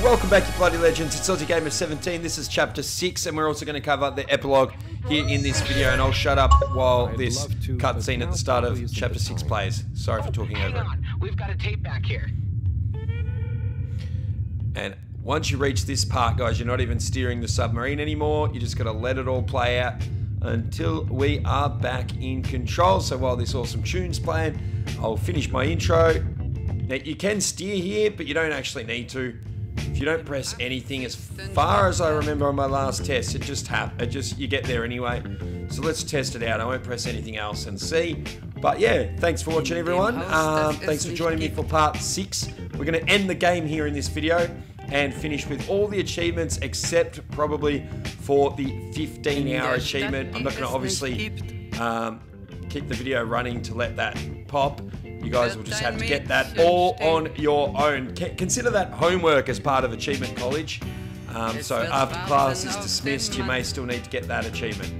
welcome back, you bloody legends. It's Aussie Gamer 17. This is chapter 6, and we're also going to cover the epilogue here in this video. And I'll shut up while this cutscene at the start of chapter 6 plays. Sorry for talking over it. We've got a tape back here. And once you reach this part, guys, you're not even steering the submarine anymore. You just got to let it all play out until we are back in control. So while this awesome tune's playing, I'll finish my intro. Now, you can steer here, but you don't actually need to. If you don't press anything, as far as I remember on my last test, you get there anyway. So let's test it out. I won't press anything else and see. But yeah, thanks for watching, everyone. Thanks for joining me for part 6. We're going to end the game here in this video and finish with all the achievements except probably for the 15-hour achievement. I'm not going to obviously keep the video running to let that pop. You guys will just have to get that all on your own. Consider that homework as part of Achievement College. So after class is dismissed, you may still need to get that achievement.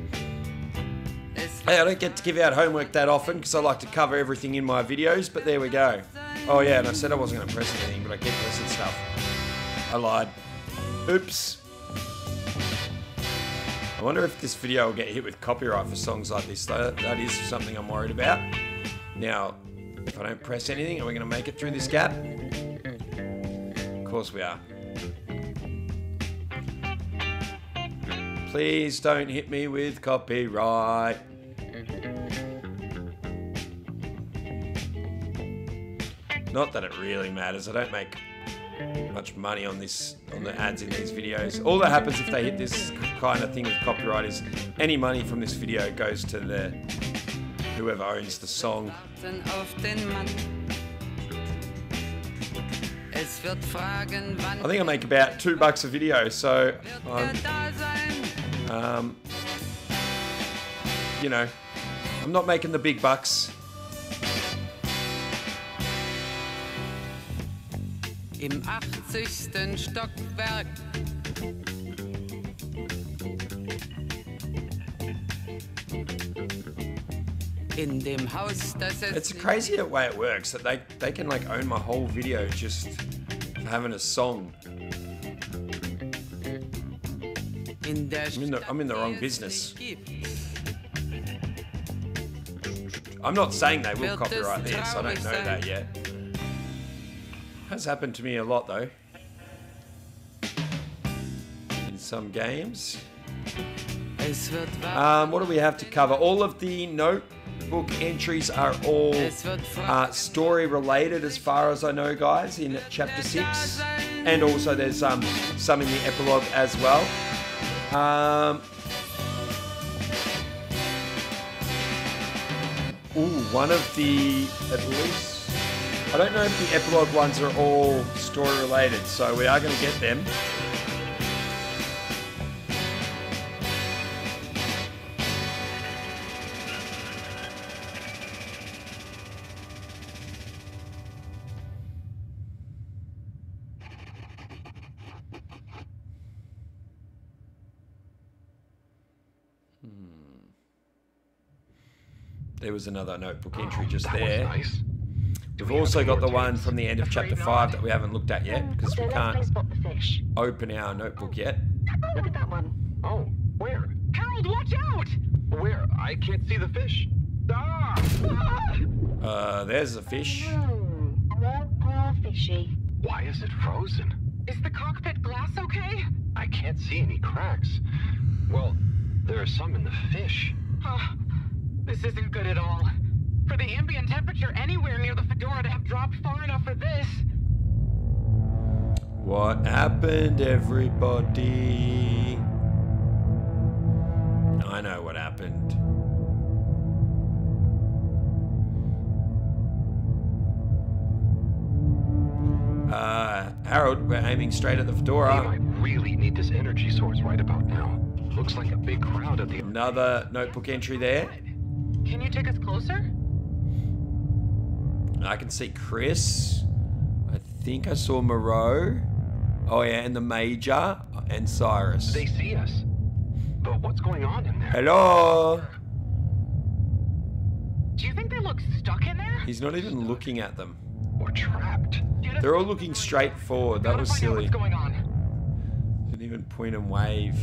Hey, I don't get to give out homework that often because I like to cover everything in my videos, but there we go. Oh yeah, and I said I wasn't going to press anything, but I keep pressing stuff. I lied. Oops. I wonder if this video will get hit with copyright for songs like this, though. That is something I'm worried about. Now, if I don't press anything, are we going to make it through this gap? Of course we are. Please don't hit me with copyright. Not that it really matters. I don't make much money on the ads in these videos. All that happens if they hit this kind of thing with copyright is any money from this video goes to whoever owns the song. I think I make about $2 a video, so you know, I'm not making the big bucks. Im 80. Stockwerk. In dem Haus, das it's crazy the way it works that they can like own my whole video just for having a song. I'm in the wrong business. I'm not saying they will copyright this. I don't know that yet. Has happened to me a lot though. In some games. What do we have to cover? All of the notebook entries are all story related as far as I know, guys, in chapter 6. And also there's some in the epilogue as well. One of the, at least, I don't know if the epilogue ones are all story related, so we are going to get them. There was another notebook entry just there. Nice. We've also got the one from the end of chapter 5 that we haven't looked at yet because we can't open our notebook yet. Look at that one. Oh, where? Harold, watch out! Where? I can't see the fish. Ah! There's a fish. Poor fishy. Why is it frozen? Is the cockpit glass okay? I can't see any cracks. Well, there are some in the fish. This isn't good at all. For the ambient temperature anywhere near the Fedora to have dropped far enough for this. What happened, everybody? I know what happened. Harold, we're aiming straight at the Fedora. We might really need this energy source right about now. Looks like a big crowd at the... Another notebook entry there. Can you take us closer? I can see Chris. I think I saw Moreau. Oh yeah, and the Major and Cyrus. They see us. But what's going on in there? Hello. Do you think they look stuck in there? He's not even looking at them. or trapped. They're all looking straight forward. That was silly. What's going on? Didn't even point and wave.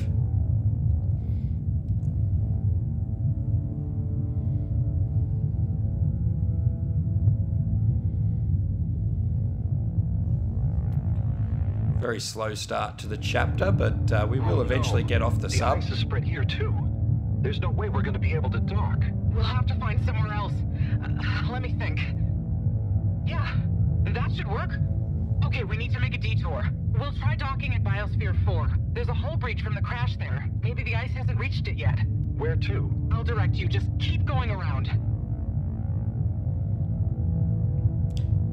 Very slow start to the chapter, but we will eventually get off the sub. The ice is spread here too. There's no way we're going to be able to dock. We'll have to find somewhere else. Let me think. Yeah, that should work. Okay, we need to make a detour. We'll try docking at Biosphere 4. There's a hull breach from the crash there. Maybe the ice hasn't reached it yet. Where to? I'll direct you. Just keep going around.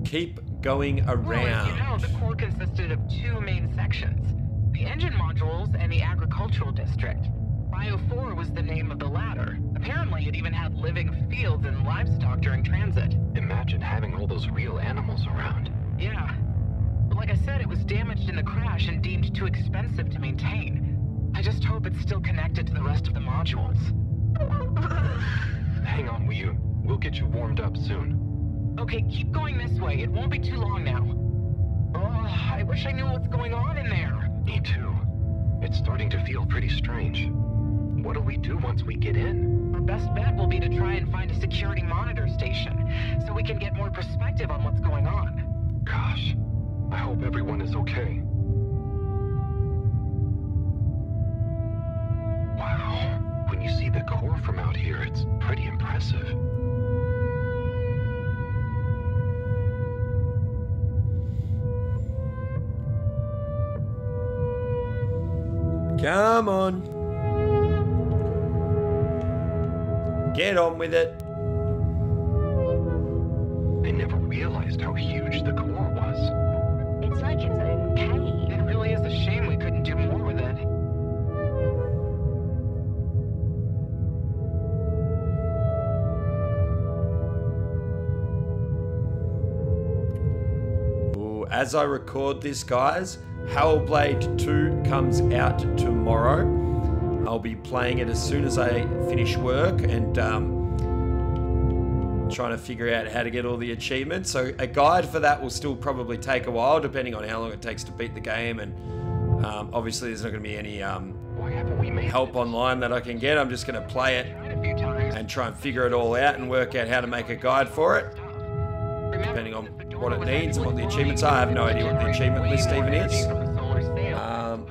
Keep going Well, around. as you know, the core consisted of two main sections. The engine modules and the agricultural district. Bio 4 was the name of the latter. Apparently, it even had living fields and livestock during transit. Imagine having all those real animals around. Yeah. But like I said, it was damaged in the crash and deemed too expensive to maintain. I just hope it's still connected to the rest of the modules. Hang on, will you? We'll get you warmed up soon. Okay, keep going this way. It won't be too long now. Oh, I wish I knew what's going on in there. Me too. It's starting to feel pretty strange. What'll we do once we get in? Our best bet will be to try and find a security monitor station, so we can get more perspective on what's going on. Gosh, I hope everyone is okay. Wow, when you see the core from out here, it's pretty impressive. Come on. Get on with it. I never realized how huge the core was. It's like its own cave. It really is a shame we couldn't do more with it. Ooh, as I record this, guys, Hellblade 2 comes out tomorrow. I'll be playing it as soon as I finish work and trying to figure out how to get all the achievements. So a guide for that will still probably take a while, depending on how long it takes to beat the game. And obviously there's not going to be any Why haven't we made help online that I can get. I'm just going to play it Tried a few times. and try and figure it all out and work out how to make a guide for it, Remember, depending on the Fedora what it was needs and what the actually achievements are. I have no idea what the achievement list even is. From the solar sail.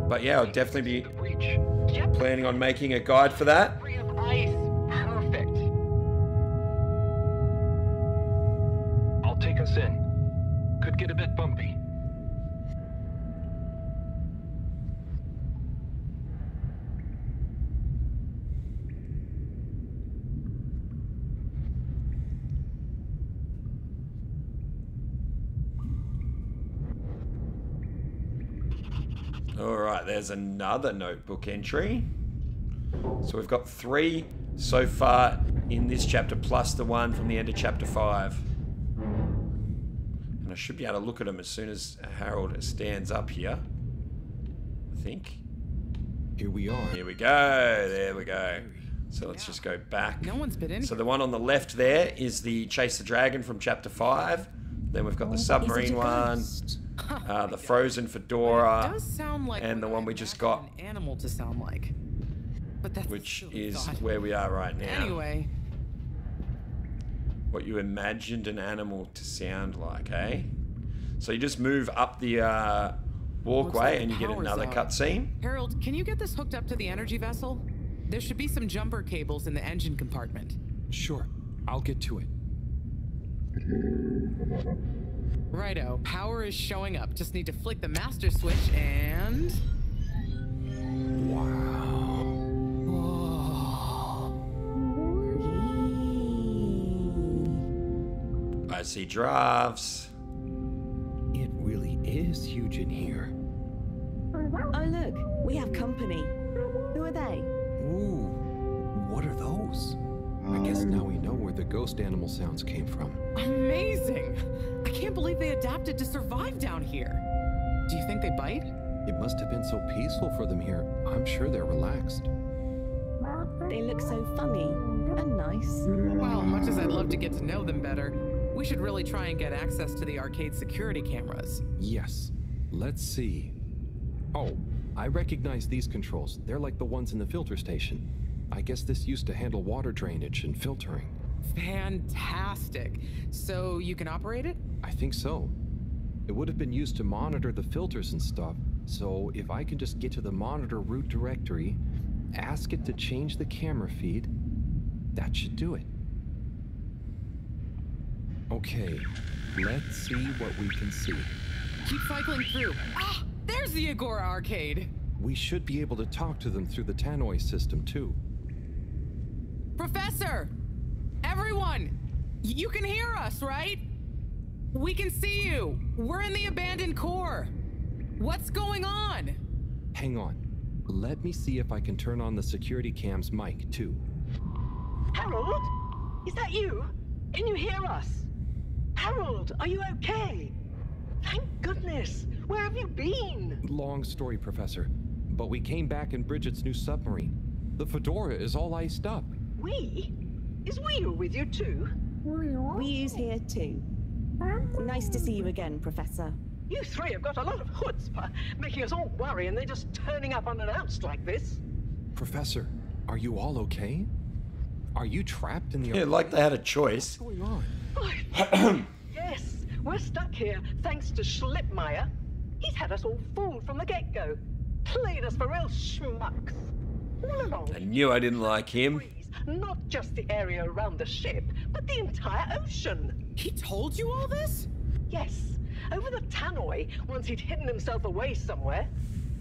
But yeah, I'll definitely be the breach? Yep. planning on making a guide for that. Free of ice. Perfect. I'll take us in. Could get a bit bumpy. All right, there's another notebook entry. So we've got 3 so far in this chapter, plus the one from the end of chapter 5. And I should be able to look at them as soon as Harold stands up here, I think. Here we are. Here we go. There we go. So let's just go back. No one's been in So the one on the left there is the Chase the Dragon from chapter 5. Then we've got the submarine one, the Frozen Fedora, It does sound like and the what one I we just imagined got, an animal to sound like. But that's a which silly is thought. where we are right now. Anyway, What you imagined an animal to sound like, eh? So you just move up the walkway like and the you get power's another out. cutscene. Harold, can you get this hooked up to the energy vessel? There should be some jumper cables in the engine compartment. Sure, I'll get to it. Righto, power is showing up. Just need to flick the master switch and... I see giraffes. It really is huge in here. Oh look, we have company. Who are they? Ooh, what are those? I guess now we know where the ghost animal sounds came from. Amazing! I can't believe they adapted to survive down here. Do you think they bite? It must have been so peaceful for them here. I'm sure they're relaxed. They look so funny and nice. Well, much as I'd love to get to know them better, We should really try and get access to the arcade security cameras. Yes. Let's see. Oh, I recognize these controls. They're like the ones in the filter station. I guess this used to handle water drainage and filtering. Fantastic. So you can operate it? I think so. It would have been used to monitor the filters and stuff. So if I can just get to the monitor root directory, ask it to change the camera feed, that should do it. Okay, let's see what we can see. Keep cycling through. Ah, there's the Agora arcade. We should be able to talk to them through the tannoy system too. Professor! Everyone! You can hear us, right? We can see you. We're in the abandoned core. What's going on? Hang on. Let me see if I can turn on the security cam's mic too. Harold? Is that you? Can you hear us? Harold, are you okay? Thank goodness. Where have you been? Long story, Professor. But we came back in Bridget's new submarine. The Fedora is all iced up. We? Is we with you too? We's here too. Nice to see you again, Professor. You three have got a lot of chutzpah, making us all worry and they're just turning up unannounced like this. Professor, are you all okay? Are you trapped in the... Yeah, like they had a choice. What's going Oh, yes, we're stuck here thanks to Schlipmeyer. He's had us all fooled from the get-go. Played us for real schmucks. All along. I knew I didn't like him. Not just the area around the ship, but the entire ocean. He told you all this? Yes, over the tannoy, once he'd hidden himself away somewhere.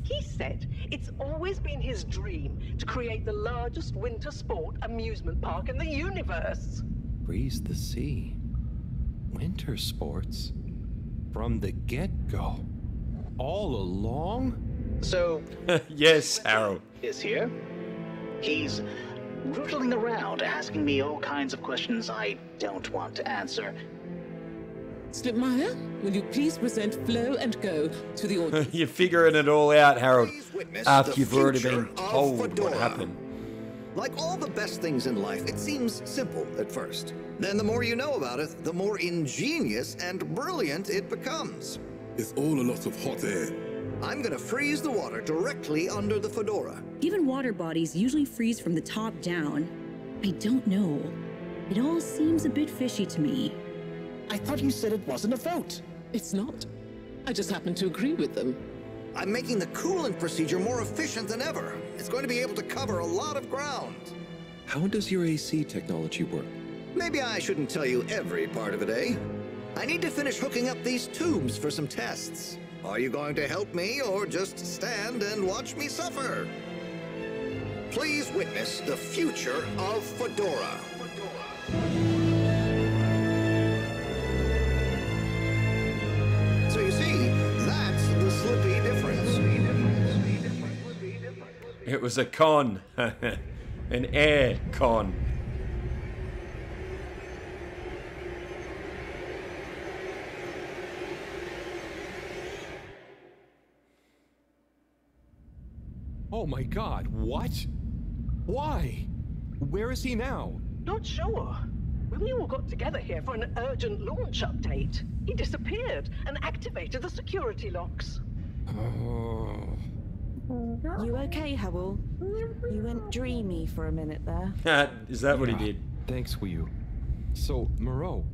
He said it's always been his dream to create the largest winter sport amusement park in the universe. Breeze the sea. Winter sports. From the get-go. All along? So, Yes, Harold. is here. He's rootling around, asking me all kinds of questions I don't want to answer. Slipmeyer, will you please present Flow and Go to the audience? You're figuring it all out, Harold, Please witness after the you've already future been of told what Fedora. happened. Like all the best things in life, it seems simple at first. Then the more you know about it, the more ingenious and brilliant it becomes. It's all a lot of hot air. I'm gonna freeze the water directly under the Fedora. Given water bodies usually freeze from the top down, I don't know. It all seems a bit fishy to me. I thought you said it wasn't a vote. It's not. I just happen to agree with them. I'm making the coolant procedure more efficient than ever. It's going to be able to cover a lot of ground. How does your AC technology work? Maybe I shouldn't tell you every part of it, eh? I need to finish hooking up these tubes for some tests. Are you going to help me or just stand and watch me suffer? Please witness the future of Fedora. So you see, that's the slippy difference. It was a con. An air con. Oh my god, what? Why? Where is he now? Not sure. When we all got together here for an urgent launch update, he disappeared and activated the security locks. Oh. You okay, Howell? You went dreamy for a minute there. Is that what he did? Thanks, Wu. So, Moreau,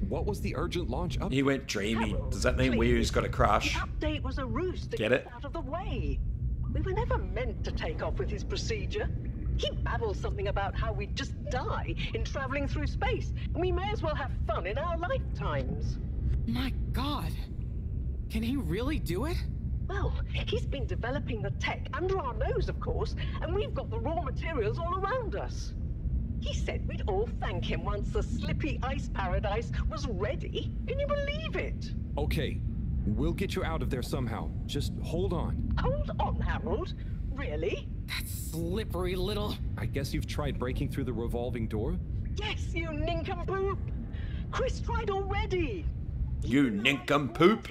what was the urgent launch up? He went dreamy. Harold, Does that mean please. Wiu's got a crush? The update was a ruse to Get get it? us out of the way. We were never meant to take off with his procedure. He babbles something about how we'd just die in traveling through space, and we may as well have fun in our lifetimes. My God. Can he really do it? Well, he's been developing the tech under our nose, of course, and we've got the raw materials all around us. He said we'd all thank him once the slippy ice paradise was ready. Can you believe it? Okay, we'll get you out of there somehow. Just hold on. Hold on, Harold. Really? That slippery little... I guess you've tried breaking through the revolving door? Yes, you nincompoop! Chris tried already! You nincompoop!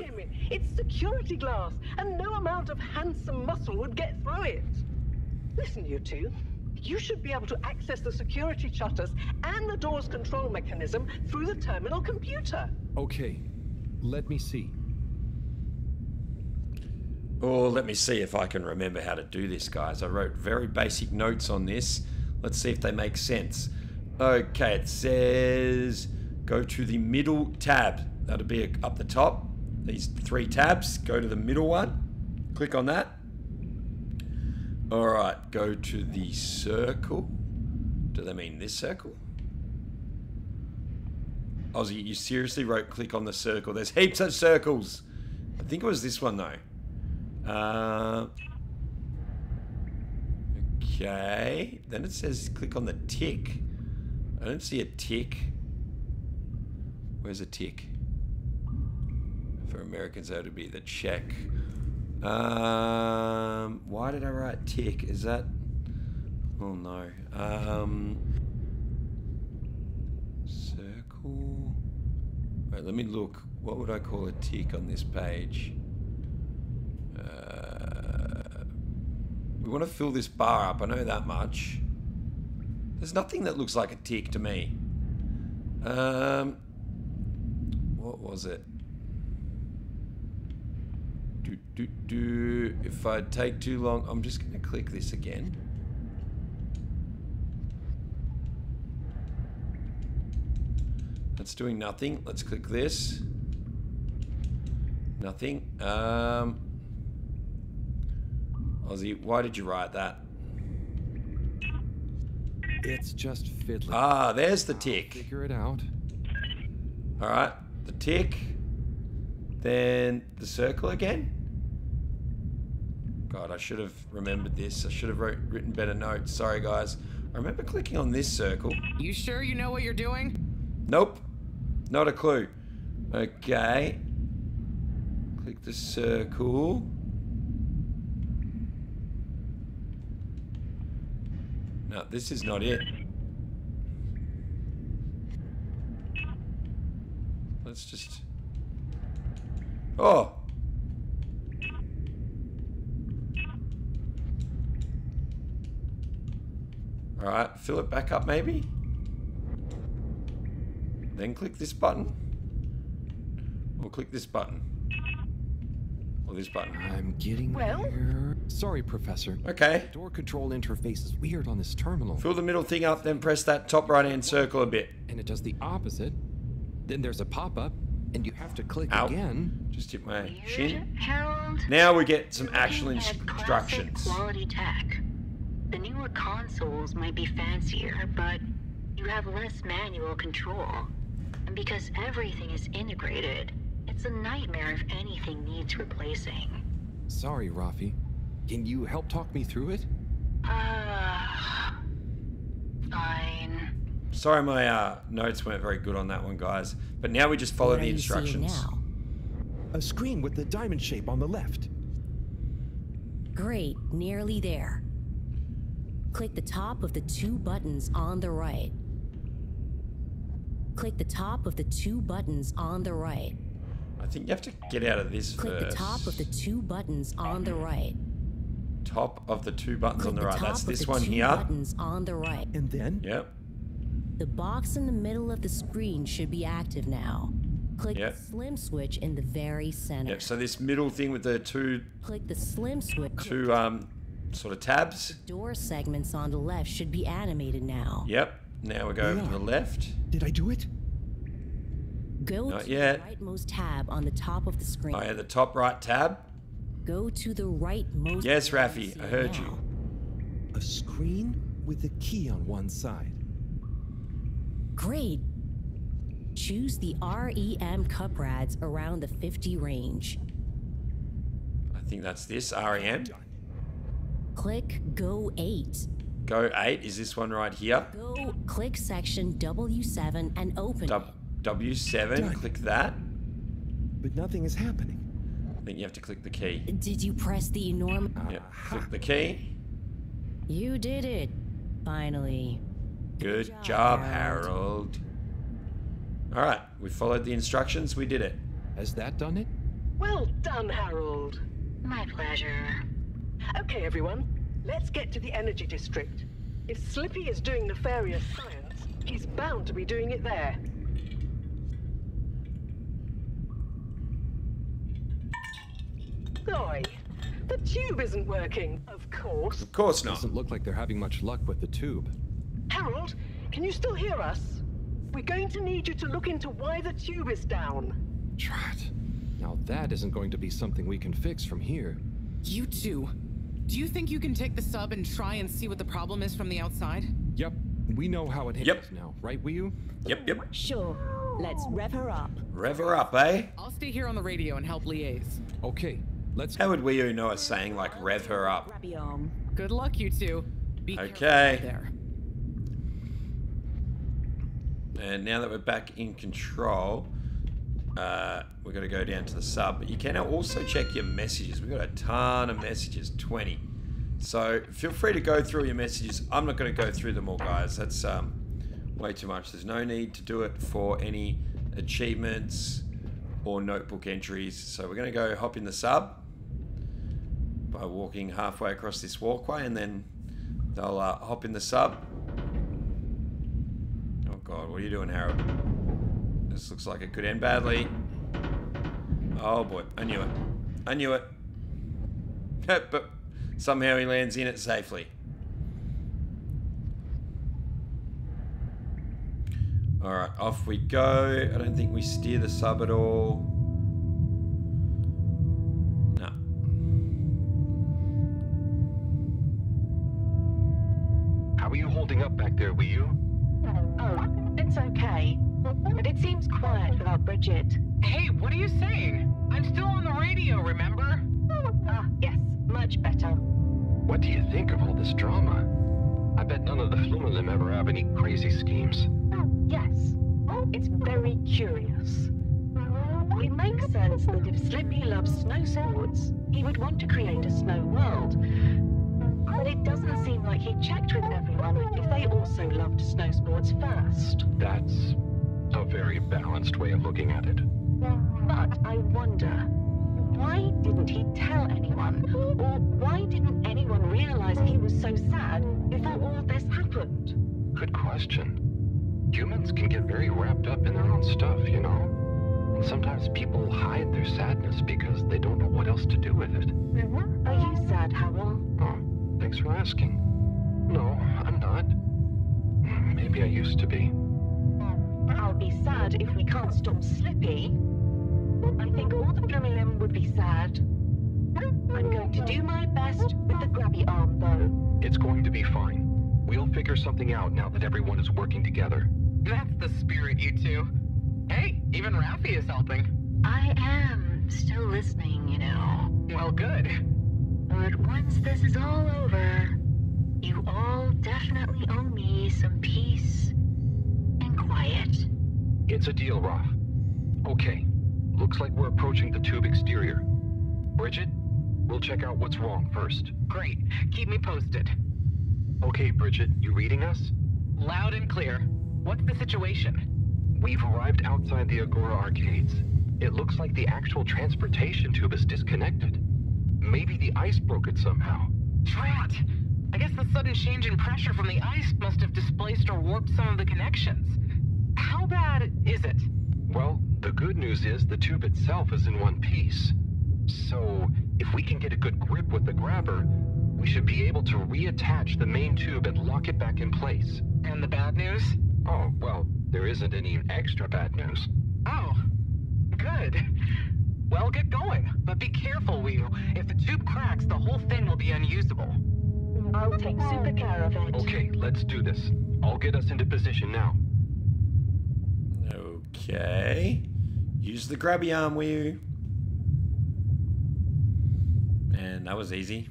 It's security glass, and no amount of handsome muscle would get through it. Listen, you two. You should be able to access the security shutters and the door's control mechanism through the terminal computer. Okay, let me see. Oh, let me see if I can remember how to do this, guys. I wrote very basic notes on this. Let's see if they make sense. Okay, it says go to the middle tab. That'll be up the top. These 3 tabs. Go to the middle one. Click on that. Alright, go to the circle. Do they mean this circle? Aussie, you seriously wrote click on the circle. There's heaps of circles. I think it was this one though. Okay. Then it says click on the tick. I don't see a tick. Where's a tick? For Americans, that would be the check. Why did I write tick? Is that... Oh no. Circle... Wait, let me look. What would I call a tick on this page? We want to fill this bar up, I know that much. There's nothing that looks like a tick to me. What was it? If I take too long, I'm just going to click this again. That's doing nothing. Let's click this. Nothing. Aussie, why did you write that? It's just fiddling. Ah, there's the tick. I'll figure it out. Alright, the tick. Then the circle again. God, I should have remembered this. I should have written better notes. Sorry, guys. I remember clicking on this circle. You sure you know what you're doing? Nope. Not a clue. Okay. Click the circle. No, this is not it. Let's just... Oh! Alright, fill it back up maybe? Then click this button. Or click this button. Or this button. I'm getting there. Sorry, Professor. Okay. The door control interface is weird on this terminal. Fill the middle thing up, then press that top right-hand circle a bit. And it does the opposite. Then there's a pop-up, and you have to click again. Just hit my shin. Harold, now we get some actual instructions. Quality tech. The newer consoles might be fancier, but you have less manual control. And because everything is integrated, it's a nightmare if anything needs replacing. Sorry, Rafi. Can you help talk me through it? Fine. Sorry my notes weren't very good on that one, guys. But now we just follow the instructions. Now? A screen with the diamond shape on the left. Great, nearly there. Click the top of the 2 buttons on the right. Click the top of the 2 buttons on the right. I think you have to get out of this Click first. the top of the 2 buttons on the right. Top of the 2 buttons Click on the right. That's this one two here. Buttons on the right. And then? Yep. The box in the middle of the screen should be active now. Click the slim switch in the very center. Yep. So this middle thing with the 2. Click the slim switch. 2 sort of tabs. The door segments on the left should be animated now. Yep. Now we go over to the left. Did I do it? Go Not to yet. the rightmost tab on the top of the screen. Oh yeah, the top right tab. Go to the rightmost. Yes, Rafi, I heard you. A screen with a key on one side. Great. Choose the REM cup rads around the 50 range. I think that's this, REM. Click Go 8. Go 8 is this one right here. Go click section W7 and open it. W7, Done. click that. But nothing is happening. I think you have to click the key. Did you press the enormous... Yep, click the key. You did it. Finally. Good job, Harold. Alright, we followed the instructions, we did it. Has that done it? Well done, My pleasure. Okay, everyone. Let's get to the energy district. If Slippy is doing nefarious science, he's bound to be doing it there. Oi, the tube isn't working, of course. Of course not. Doesn't look like they're having much luck with the tube. Harold, can you still hear us? We're going to need you to look into why the tube is down. Drat. Now that isn't going to be something we can fix from here. You two. Do you think you can take the sub and try and see what the problem is from the outside? Yep. We know how it handles now, right, Wiyu? Yep. Sure. Let's rev her up. Rev her up, eh? I'll stay here on the radio and help liaise. Okay, let's... How would Wiyu know us saying, like, rev her up? Grab your arm. Good luck, you two. Be careful Okay. out there. And now that we're back in control, we're going to go down to the sub. But you can also check your messages. We've got a ton of messages, 20. So feel free to go through your messages. I'm not going to go through them all, guys. That's way too much. There's no need to do it for any achievements or notebook entries. So we're going to go hop in the sub by walking halfway across this walkway, and then they'll hop in the sub. Oh God, what are you doing, Harold? This looks like it could end badly. Oh boy, I knew it. I knew it. But somehow he lands in it safely. Alright, off we go. I don't think we steer the sub at all. No. How are you holding up back there, Wiyu? Oh, it's okay. But it seems quiet without Bridget. Hey, what are you saying? I'm still on the radio, remember? Ah, yes, much better. What do you think of all this drama? I bet none of the Flumelin ever have any crazy schemes. Yes, it's very curious. It makes sense that if Slippy loves snow sports, he would want to create a snow world. But it doesn't seem like he checked with everyone if they also loved snow sports first. That's a very balanced way of looking at it. But I wonder, why didn't he tell anyone? Or why didn't anyone realize he was so sad before all this happened? Good question. Humans can get very wrapped up in their own stuff, you know? And sometimes people hide their sadness because they don't know what else to do with it. Are you sad, Howell? Oh, thanks for asking. No, I'm not. Maybe I used to be. I'll be sad if we can't stop Slippy. I think all the Flumelin would be sad. I'm going to do my best with the grabby arm, though. It's going to be fine. We'll figure something out now that everyone is working together. That's the spirit, you two. Hey, even Raffi is helping. I am still listening, you know. Well, good. But once this is all over, you all definitely owe me some peace and quiet. It's a deal, Raph. Okay, looks like we're approaching the tube exterior. Bridget, we'll check out what's wrong first. Great. Keep me posted. Okay, Bridget, you reading us? Loud and clear. What's the situation? We've arrived outside the Agora arcades. It looks like the actual transportation tube is disconnected. Maybe the ice broke it somehow. Drat! I guess the sudden change in pressure from the ice must have displaced or warped some of the connections. How bad is it? Well, the good news is the tube itself is in one piece. So, if we can get a good grip with the grabber, we should be able to reattach the main tube and lock it back in place. And the bad news? Oh, well, there isn't any extra bad news. Oh, good. Well, get going. But be careful, Wiyu. If the tube cracks, the whole thing will be unusable. I'll take super care of it. Okay, let's do this. I'll get us into position now. Okay. Use the grabby arm, Wiyu. And that was easy.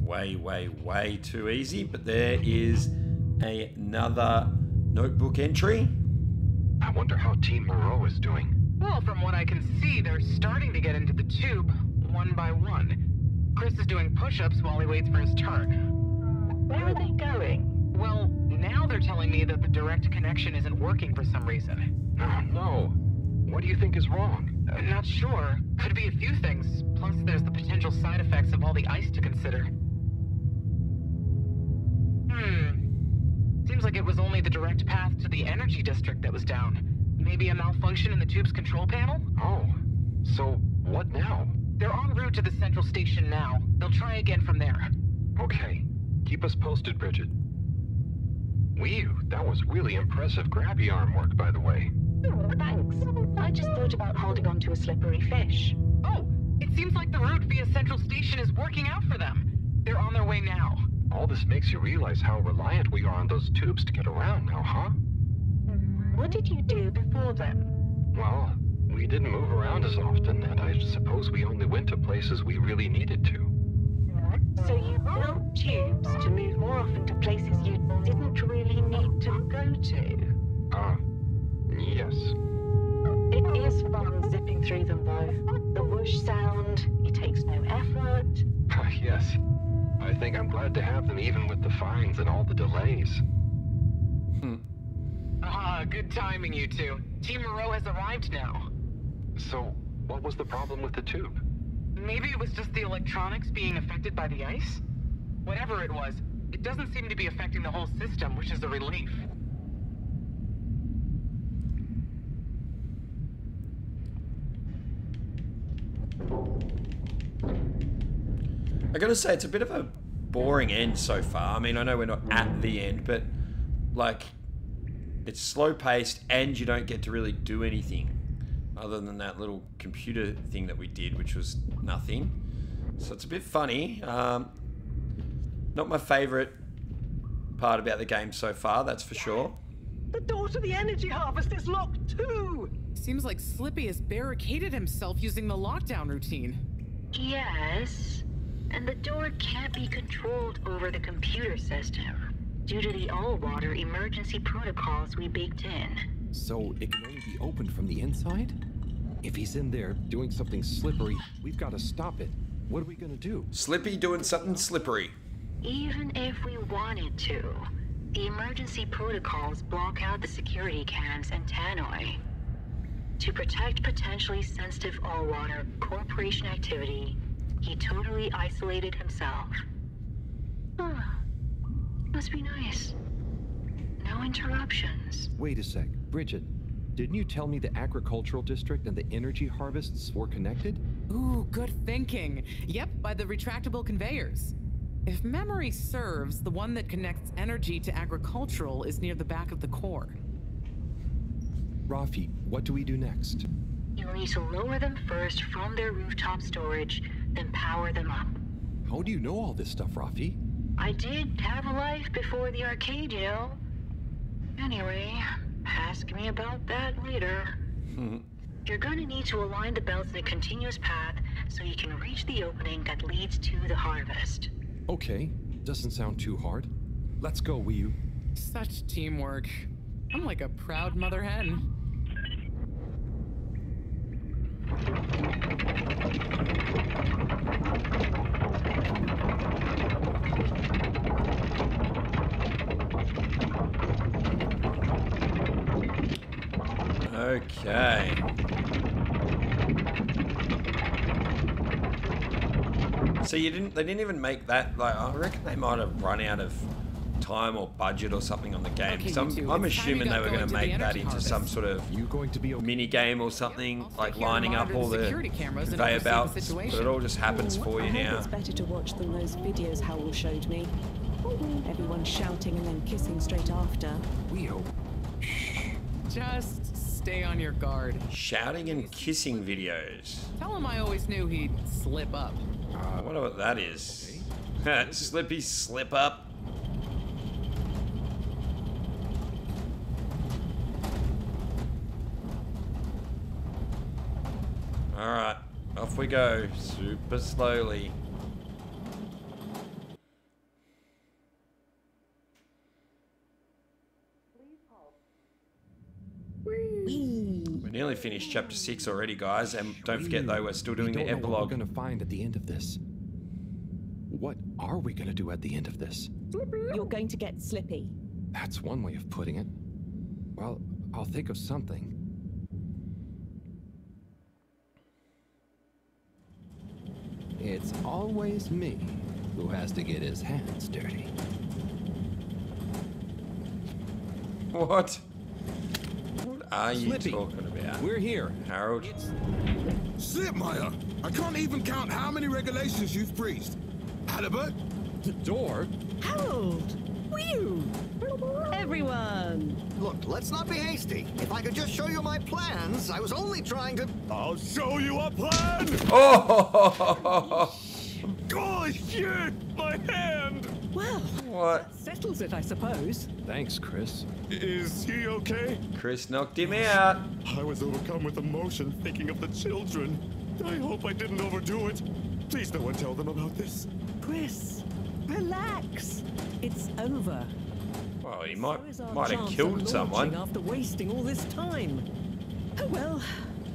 Way too easy. But there is another notebook entry. I wonder how Team Moreau is doing. Well, from what I can see, they're starting to get into the tube, one by one. Chris is doing push-ups while he waits for his turn. Where are they going? Well, now they're telling me that the direct connection isn't working for some reason. Oh, no. What do you think is wrong? Not sure. Could be a few things. Plus, there's the potential side effects of all the ice to consider. like it was only the direct path to the energy district that was down. Maybe a malfunction in the tube's control panel? Oh, so what now? They're en route to the central station now. They'll try again from there. Okay. Keep us posted, Bridget. Whew, that was really impressive grabby arm work, by the way. Oh, thanks. I just thought about holding on to a slippery fish. Oh, it seems like the route via central station is working out for them. They're on their way now. All this makes you realize how reliant we are on those tubes to get around now, huh? What did you do before then? Well, we didn't move around as often, and I suppose we only went to places we really needed to. So you built tubes to move more often to places you didn't really need to go to? Yes. It is fun zipping through them, though. The whoosh sound, it takes no effort. Yes. I think I'm glad to have them even with the fines and all the delays. Good timing, you two. Team Moreau has arrived now. So, what was the problem with the tube? Maybe it was just the electronics being affected by the ice? Whatever it was, it doesn't seem to be affecting the whole system, which is a relief. I gotta say, it's a bit of a boring end so far. I mean, I know we're not at the end, but like, it's slow paced and you don't get to really do anything other than that little computer thing that we did, which was nothing. So it's a bit funny. Not my favorite part about the game so far, that's for sure. The door to the energy harvest is locked too! Seems like Slippy has barricaded himself using the lockdown routine. Yes, and the door can't be controlled over the computer system due to the all-water emergency protocols we baked in. So it can only be opened from the inside? If he's in there doing something slippery, we've got to stop it. What are we gonna do? Slippy doing something slippery. Even if we wanted to, the emergency protocols block out the security cams and tannoy. To protect potentially sensitive all-water corporation activity, he totally isolated himself. Must be nice. No interruptions. Wait a sec. Bridget, didn't you tell me the agricultural district and the energy harvests were connected? Ooh, good thinking. Yep, by the retractable conveyors. If memory serves, the one that connects energy to agricultural is near the back of the core. Rafi, what do we do next? You'll need to lower them first from their rooftop storage, then power them up. How do you know all this stuff, Rafi? I did have a life before the arcade, you know. Anyway, ask me about that later. You're going to need to align the belts in a continuous path so you can reach the opening that leads to the harvest. Okay, doesn't sound too hard. Let's go, Wii. Such teamwork. I'm like a proud mother hen. Okay. So they didn't even make that, like, I reckon they might have run out of time or budget or something on the game. Okay, So I'm assuming they were going to make that into harvest. some sort of mini game or something, like lining up all the cameras and conveyor oversee the belts, but situation. it all just happens for you I hope now. it's better to watch than those videos Howell showed me. Everyone shouting and then kissing straight after. We hope. Just stay on your guard. Shouting and kissing videos. Tell him I always knew he'd slip up. I wonder what that is. Slippy slip up. Alright, off we go, super slowly. We nearly finished chapter 6 already, guys, and don't forget though, we're still doing the What we're epilogue. gonna find at the end of this. What are we gonna do at the end of this? You're going to get Slippy. That's one way of putting it. Well, I'll think of something. It's always me who has to get his hands dirty. What? What are you Slippy, talking about? we're here. Harold. Slipmire, I can't even count how many regulations you've breached. Halibut? The door? Harold! Whew! Everyone! Look, let's not be hasty. If I could just show you my plans, I was only trying to... I'll show you a plan! Oh! Oh, shit! My hand! Well, What? that settles it, I suppose. Thanks, Chris. Is he okay? Chris knocked him out. I was overcome with emotion thinking of the children. I hope I didn't overdo it. Please no one tell them about this. Chris, relax. It's over. Well, he So is our might have chance of killed launching someone. after wasting all this time. Oh well,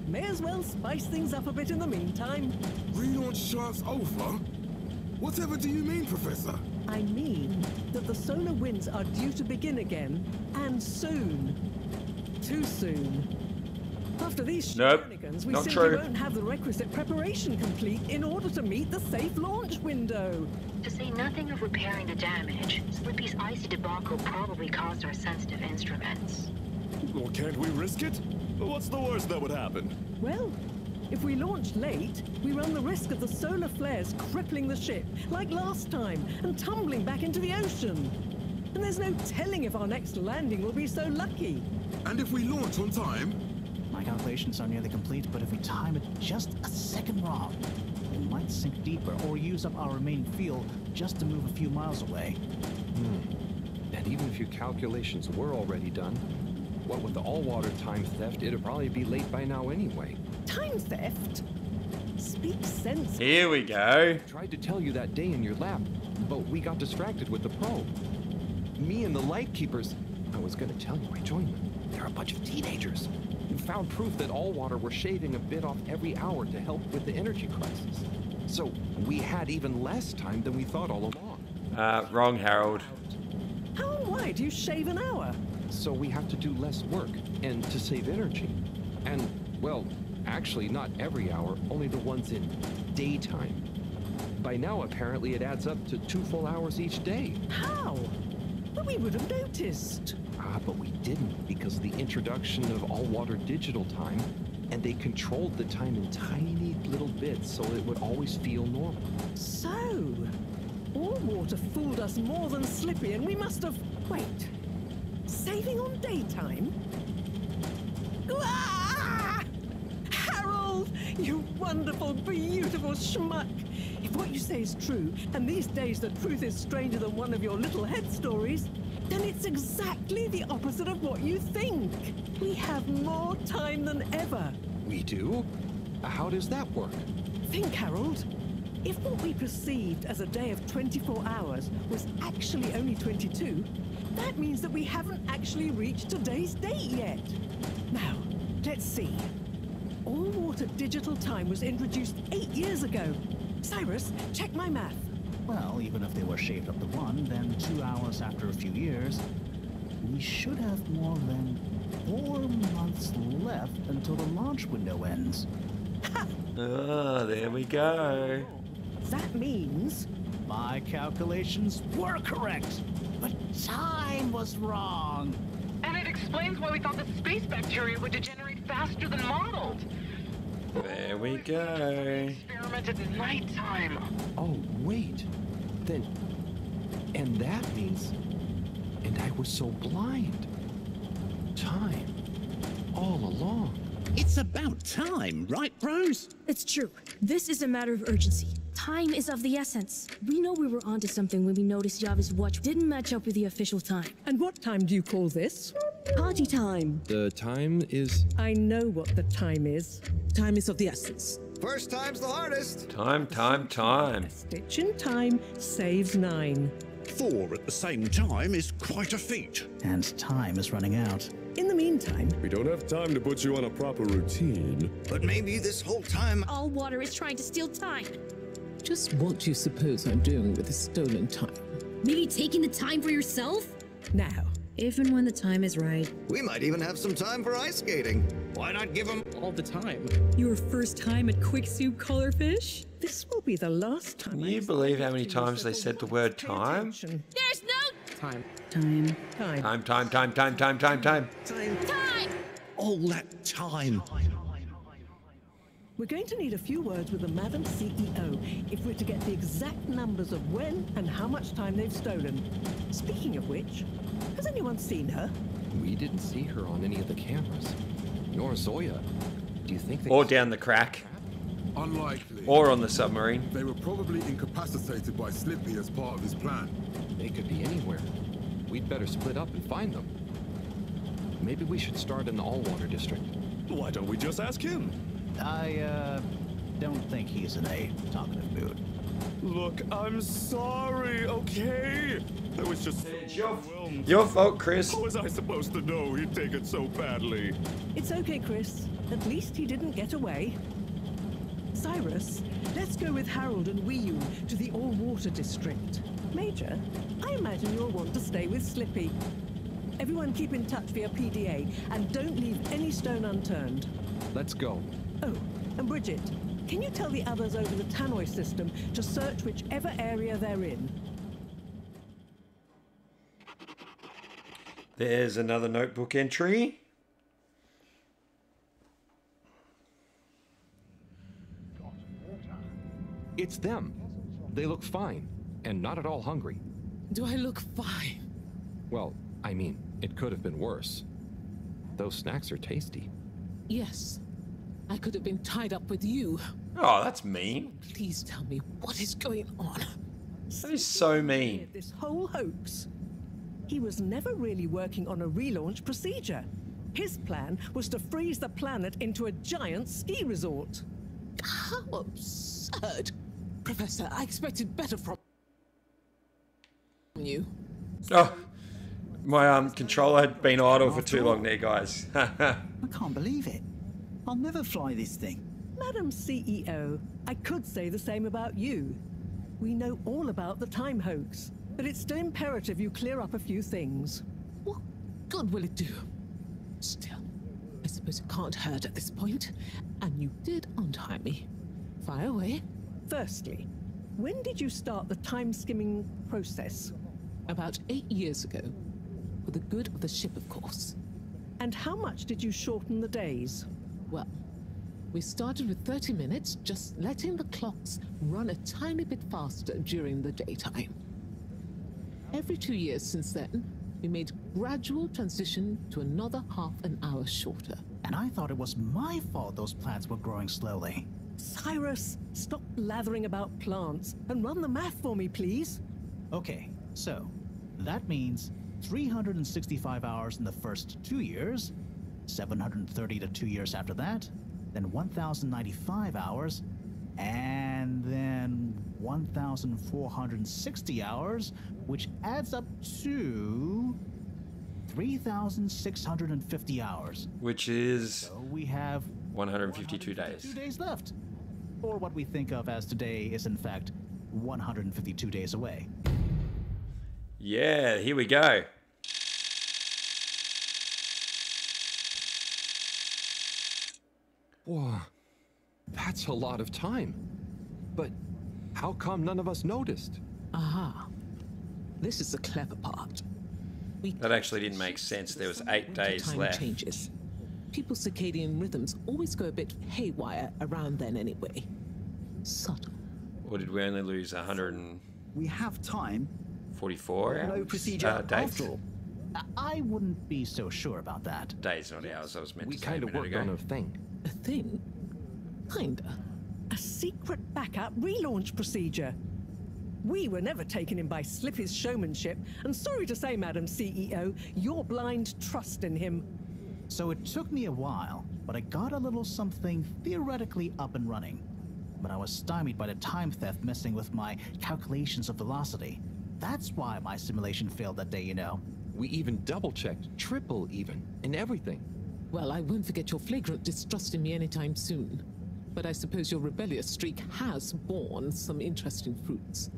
may as well spice things up a bit in the meantime. Relaunch shaft's over? Whatever do you mean, Professor? I mean that the solar winds are due to begin again, and soon. Too soon. After these Nope, shenanigans, we not simply true. won't have the requisite preparation complete in order to meet the safe launch window. To say nothing of repairing the damage, Slippy's icy debacle probably caused our sensitive instruments. Well, can't we risk it? What's the worst that would happen? Well, if we launch late, we run the risk of the solar flares crippling the ship, like last time, and tumbling back into the ocean. And there's no telling if our next landing will be so lucky. And if we launch on time? My calculations are nearly complete, but if we time it just a second wrong, we might sink deeper or use up our remaining fuel just to move a few miles away. And even if your calculations were already done, what with the all-water time theft, it'd probably be late by now anyway. Time theft? Speak sense. Here we go. Tried to tell you that day in your lab, but we got distracted with the probe. Me and the Lightkeepers, I was gonna tell you I joined them. They're a bunch of teenagers who found proof that all water were shaving a bit off every hour to help with the energy crisis. So we had even less time than we thought all along. Wrong, Harold. How and why do you shave an hour? So we have to do less work and to save energy. And, well, actually not every hour, only the ones in daytime. By now, apparently, it adds up to 2 full hours each day. How? But we would have noticed. But we didn't because of the introduction of all-water digital time, and they controlled the time in tiny little bits so it would always feel normal. So, all water fooled us more than Slippy, and we must have... Wait. Saving on daytime? Ah! Harold, you wonderful, beautiful schmuck. If what you say is true, and these days the truth is stranger than one of your little head stories, then it's exactly the opposite of what you think. We have more time than ever. We do? How does that work? Think, Harold. If what we perceived as a day of 24 hours was actually only 22, that means that we haven't actually reached today's date yet. Now, let's see. All-water digital time was introduced 8 years ago. Cyrus, check my math. Well, even if they were shaved up to 1, then 2 hours after a few years, we should have more than 4 months left until the launch window ends. Ah, there we go. That means... My calculations were correct, but time was wrong. And it explains why we thought the space bacteria would degenerate faster than modeled. There we go. Experiment at nighttime. Oh, wait. Then... And that means... And I was so blind. Time. All along. It's about time, right, bros? It's true. This is a matter of urgency. Time is of the essence. We know we were onto something when we noticed Yava's watch didn't match up with the official time. And what time do you call this? Party time. The time is... I know what the time is. Time is of the essence. First time's the hardest. Time. A stitch in time saves 9. 4 at the same time is quite a feat. And time is running out. In the meantime... We don't have time to put you on a proper routine. But maybe this whole time... All water is trying to steal time. Just what do you suppose I'm doing with the stolen time? Maybe taking the time for yourself? Now, if and when the time is right. We might even have some time for ice skating. Why not give them all the time? Your first time at Quick Soup Colorfish? This will be the last time. Can you believe how many times they said the word time? There's no time. Time. Time. All that time. We're going to need a few words with the Madam CEO if we're to get the exact numbers of when and how much time they've stolen. Speaking of which, has anyone seen her? We didn't see her on any of the cameras. Nor Zoya. Do you think they... Or down the crack. Unlikely. Or on the submarine. They were probably incapacitated by Slippy as part of his plan. They could be anywhere. We'd better split up and find them. Maybe we should start in the Allwater district. Why don't we just ask him? I don't think he's in a talkative mood. Look, I'm sorry, okay? I was just so overwhelmed. Your fault, Chris. How was I supposed to know he'd take it so badly? It's okay, Chris. At least he didn't get away. Cyrus, let's go with Harold and Wiyun to the All-Water District. Major, I imagine you'll want to stay with Slippy. Everyone keep in touch via PDA and don't leave any stone unturned. Let's go. Oh, and Bridget, can you tell the others over the Tannoy system to search whichever area they're in? There's another notebook entry. It's them. They look fine, and not at all hungry. Do I look fine? Well, I mean, it could have been worse. Those snacks are tasty. Yes. I could have been tied up with you. Oh, that's mean. Please tell me what is going on. That is so mean. This whole hoax. He was never really working on a relaunch procedure. His plan was to freeze the planet into a giant ski resort. How absurd. Professor, I expected better from you. Oh, my controller had been idle for too long there, guys. I can't believe it. I'll never fly this thing. Madam CEO, I could say the same about you. We know all about the time hoax, but it's still imperative you clear up a few things. What good will it do? Still, I suppose it can't hurt at this point. And you did untie me. Fire away. Firstly, when did you start the time-skimming process? About 8 years ago. For the good of the ship, of course. And how much did you shorten the days? Well, we started with 30 minutes, just letting the clocks run a tiny bit faster during the daytime. Every 2 years since then, we made gradual transition to another half an hour shorter. And I thought it was my fault those plants were growing slowly. Cyrus, stop blathering about plants and run the math for me, please. Okay, so that means 365 hours in the first 2 years, 730 to 2 years after that, then 1,095 hours, and then 1,460 hours, which adds up to 3,650 hours. Which is... So we have 152 days. 2 days left. Or what we think of as today is in fact 152 days away. Yeah, here we go. Whoa, that's a lot of time. But how come none of us noticed? Aha. This is the clever part. That actually didn't make sense. There was 8 days Time left. changes. People's circadian rhythms always go a bit haywire around then anyway. Subtle. Or did we only lose 144 We have time. hours? No procedure days? after all. I wouldn't be so sure about that. Days, not hours. I was meant We to say a kind of minute worked ago. on a thing. A thing? Kinda. A secret backup relaunch procedure. We were never taken in by Slippy's showmanship, and sorry to say, Madam CEO, your blind trust in him. So it took me a while, but I got a little something theoretically up and running. But I was stymied by the time theft messing with my calculations of velocity. That's why my simulation failed that day, you know. We even double-checked, triple even, and everything. Well, I won't forget your flagrant distrust in me anytime soon. But I suppose your rebellious streak has borne some interesting fruits.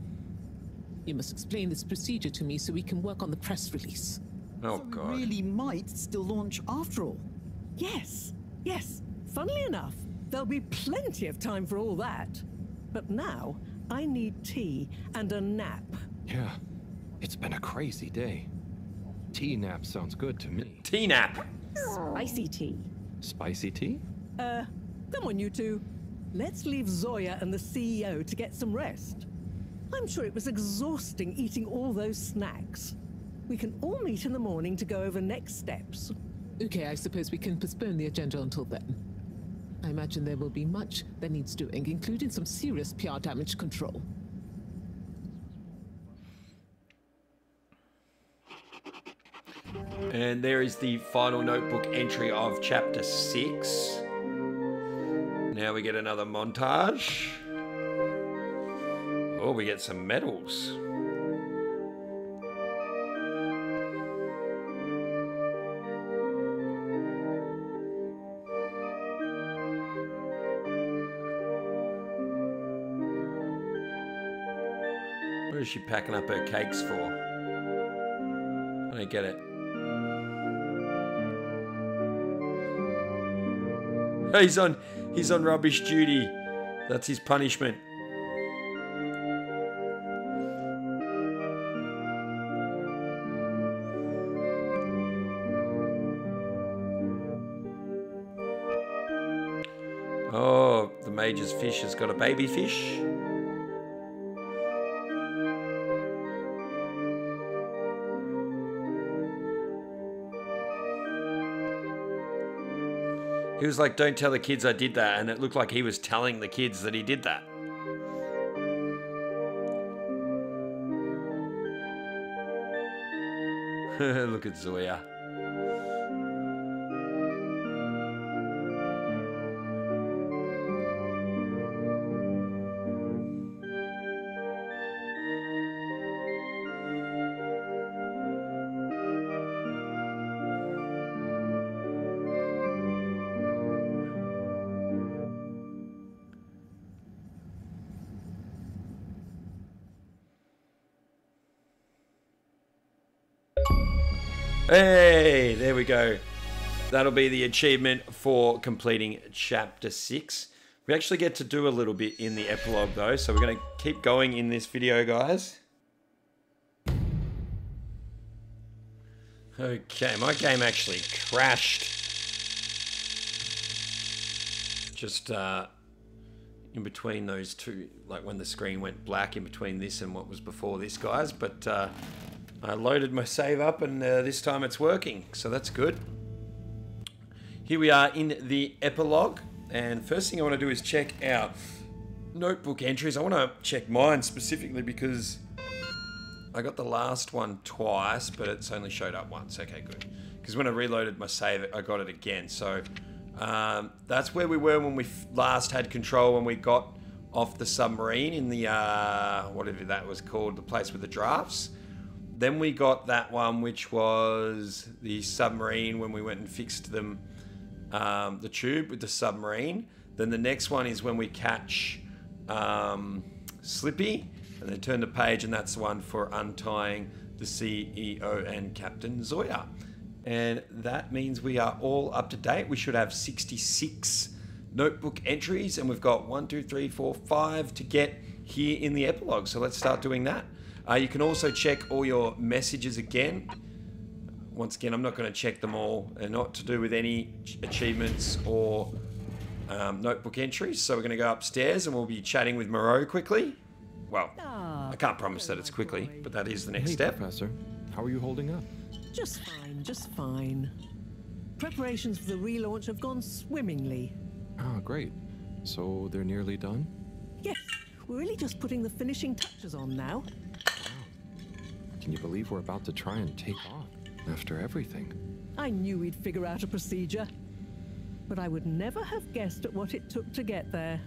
You must explain this procedure to me so we can work on the press release. Oh, So God. we really might still launch after all. Yes, yes. Funnily enough, there'll be plenty of time for all that. But now, I need tea and a nap. Yeah, it's been a crazy day. Tea-nap sounds good to me. Tea-nap. Spicy tea. Spicy tea? Come on, you two. Let's leave Zoya and the CEO to get some rest. I'm sure it was exhausting eating all those snacks. We can all meet in the morning to go over next steps. Okay, I suppose we can postpone the agenda until then. I imagine there will be much that needs doing, including some serious PR damage control. And there is the final notebook entry of chapter 6. Now we get another montage. Oh, we get some medals. What is she packing up her cakes for? I don't get it. He's on rubbish duty. That's his punishment. Oh, the Major's fish has got a baby fish. He was like, don't tell the kids I did that. And it looked like he was telling the kids that he did that. Look at Zoya. Hey, there we go. That'll be the achievement for completing chapter 6. We actually get to do a little bit in the epilogue though, so we're going to keep going in this video, guys. Okay, my game actually crashed. Just in between those two, like when the screen went black in between this and what was before this, guys, but I loaded my save up and this time it's working, so that's good. Here we are in the epilogue, and first thing I want to do is check out notebook entries. I want to check mine specifically because I got the last one twice, but it's only showed up once. Okay, good. Because when I reloaded my save, I got it again. So that's where we were when we last had control, when we got off the submarine in the, whatever that was called, the place with the drafts. Then we got that one, which was the submarine when we went and fixed them, the tube with the submarine. Then the next one is when we catch Slippy, and then turn the page, and that's the one for untying the CEO and Captain Zoya. And that means we are all up to date. We should have 66 notebook entries, and we've got 1, 2, 3, 4, 5 to get here in the epilogue. So let's start doing that. You can also check all your messages again. Once again, I'm not going to check them all. They're not to do with any achievements or notebook entries. So we're going to go upstairs and we'll be chatting with Moreau quickly. Well, I can't promise that it's quickly, but that is the next step. Professor, how are you holding up? Just fine, just fine. Preparations for the relaunch have gone swimmingly. Ah, great. So they're nearly done? Yes, we're really just putting the finishing touches on now. Can you believe we're about to try and take off after everything? I knew we'd figure out a procedure, but I would never have guessed at what it took to get there.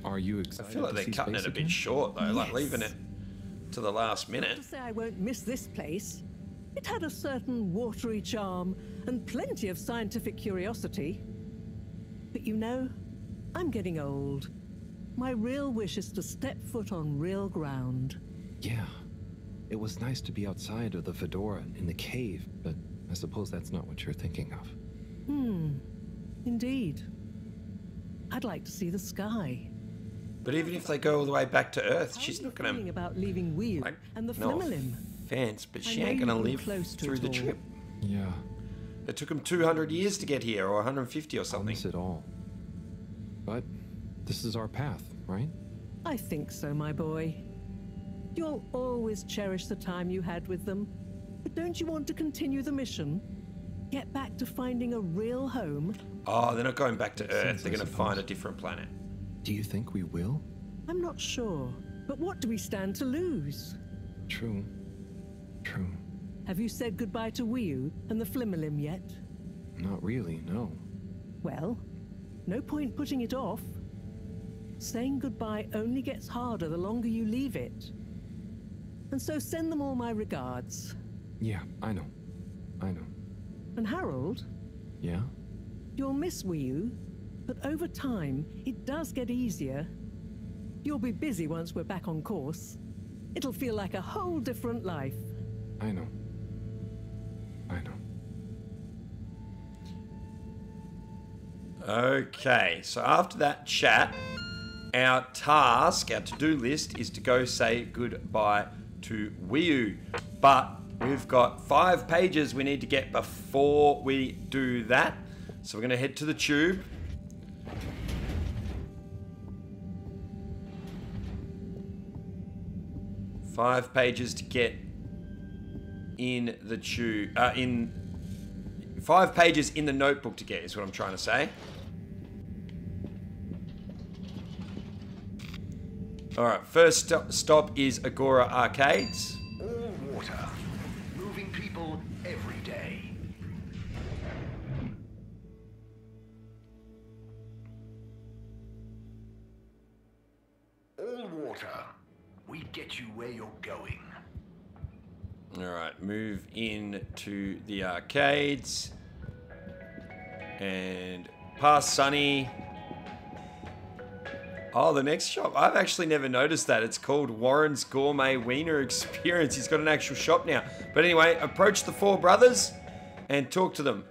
Are you excited? I feel like they're cutting it a bit short though, like leaving it to the last minute. To say I won't miss this place. It had a certain watery charm and plenty of scientific curiosity. But you know, I'm getting old. My real wish is to step foot on real ground. Yeah. It was nice to be outside of the fedora in the cave, but I suppose that's not what you're thinking of. Indeed. I'd like to see the sky. But even if they go all the way back to Earth, she's not going to... about leaving Wheel and the no Flimmerlim. offense, but she ain't going to live through the trip. Yeah. It took them 200 years to get here, or 150 or something. I'll miss it all. But this is our path, right? I think so, my boy. You'll always cherish the time you had with them. But don't you want to continue the mission? Get back to finding a real home? Oh, they're not going back to Earth. They're going to find a different planet. Do you think we will? I'm not sure. But what do we stand to lose? True. True. Have you said goodbye to Wiyu and the Flimmerlim yet? Not really, no. Well, no point putting it off. Saying goodbye only gets harder the longer you leave it. And so send them all my regards. Yeah, I know. I know. And Harold? Yeah? You'll miss Wiyu, but over time, it does get easier. You'll be busy once we're back on course. It'll feel like a whole different life. I know. I know. Okay, so after that chat, our task, our to-do list is to go say goodbye to Wiyu. But we've got 5 pages we need to get before we do that. So we're going to head to the tube. Five pages to get in the tube. 5 pages in the notebook to get is what I'm trying to say. Alright, first stop is Agora Arcades. All water. Moving people every day. All water. We get you where you're going. Alright, move in to the arcades. And past Sunny. Oh, the next shop. I've actually never noticed that. It's called Warren's Gourmet Wiener Experience. He's got an actual shop now. But anyway, approach the 4 brothers and talk to them.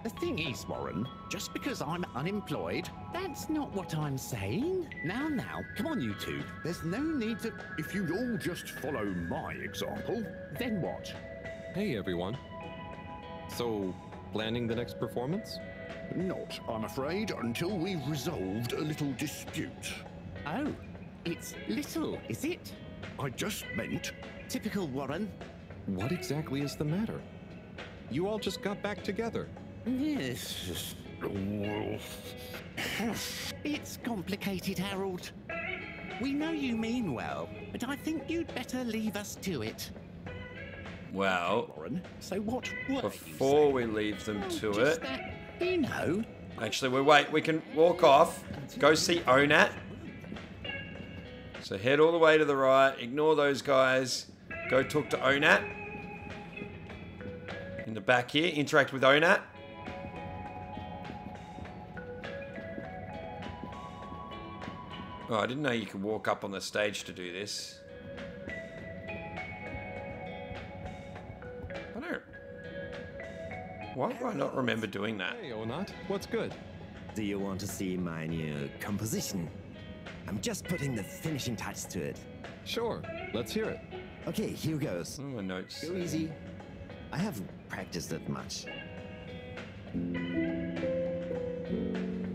The thing is, Warren, just because I'm unemployed, that's not what I'm saying. Now, come on, you two. There's no need to... If you'd all just follow my example. Then what? Hey, everyone. So, planning the next performance? Not, I'm afraid, until we've resolved a little dispute. Oh, it's little, is it? I just meant... Typical Warren. What exactly is the matter? You all just got back together. Yes. It's complicated, Harold. We know you mean well, but I think you'd better leave us to it. Well, Warren, so what were before we leave them to it... That, you know. Actually, we can walk off, go see Onat. So head all the way to the right, ignore those guys, go talk to Onat. In the back here, interact with Onat. Oh, I didn't know you could walk up on the stage to do this. I don't... Why do I not remember doing that? Hey, Onat, what's good? Do you want to see my new composition? I'm just putting the finishing touch to it. Sure, let's hear it. Okay, here goes. Oh, my notes. Go easy. I haven't practiced it much.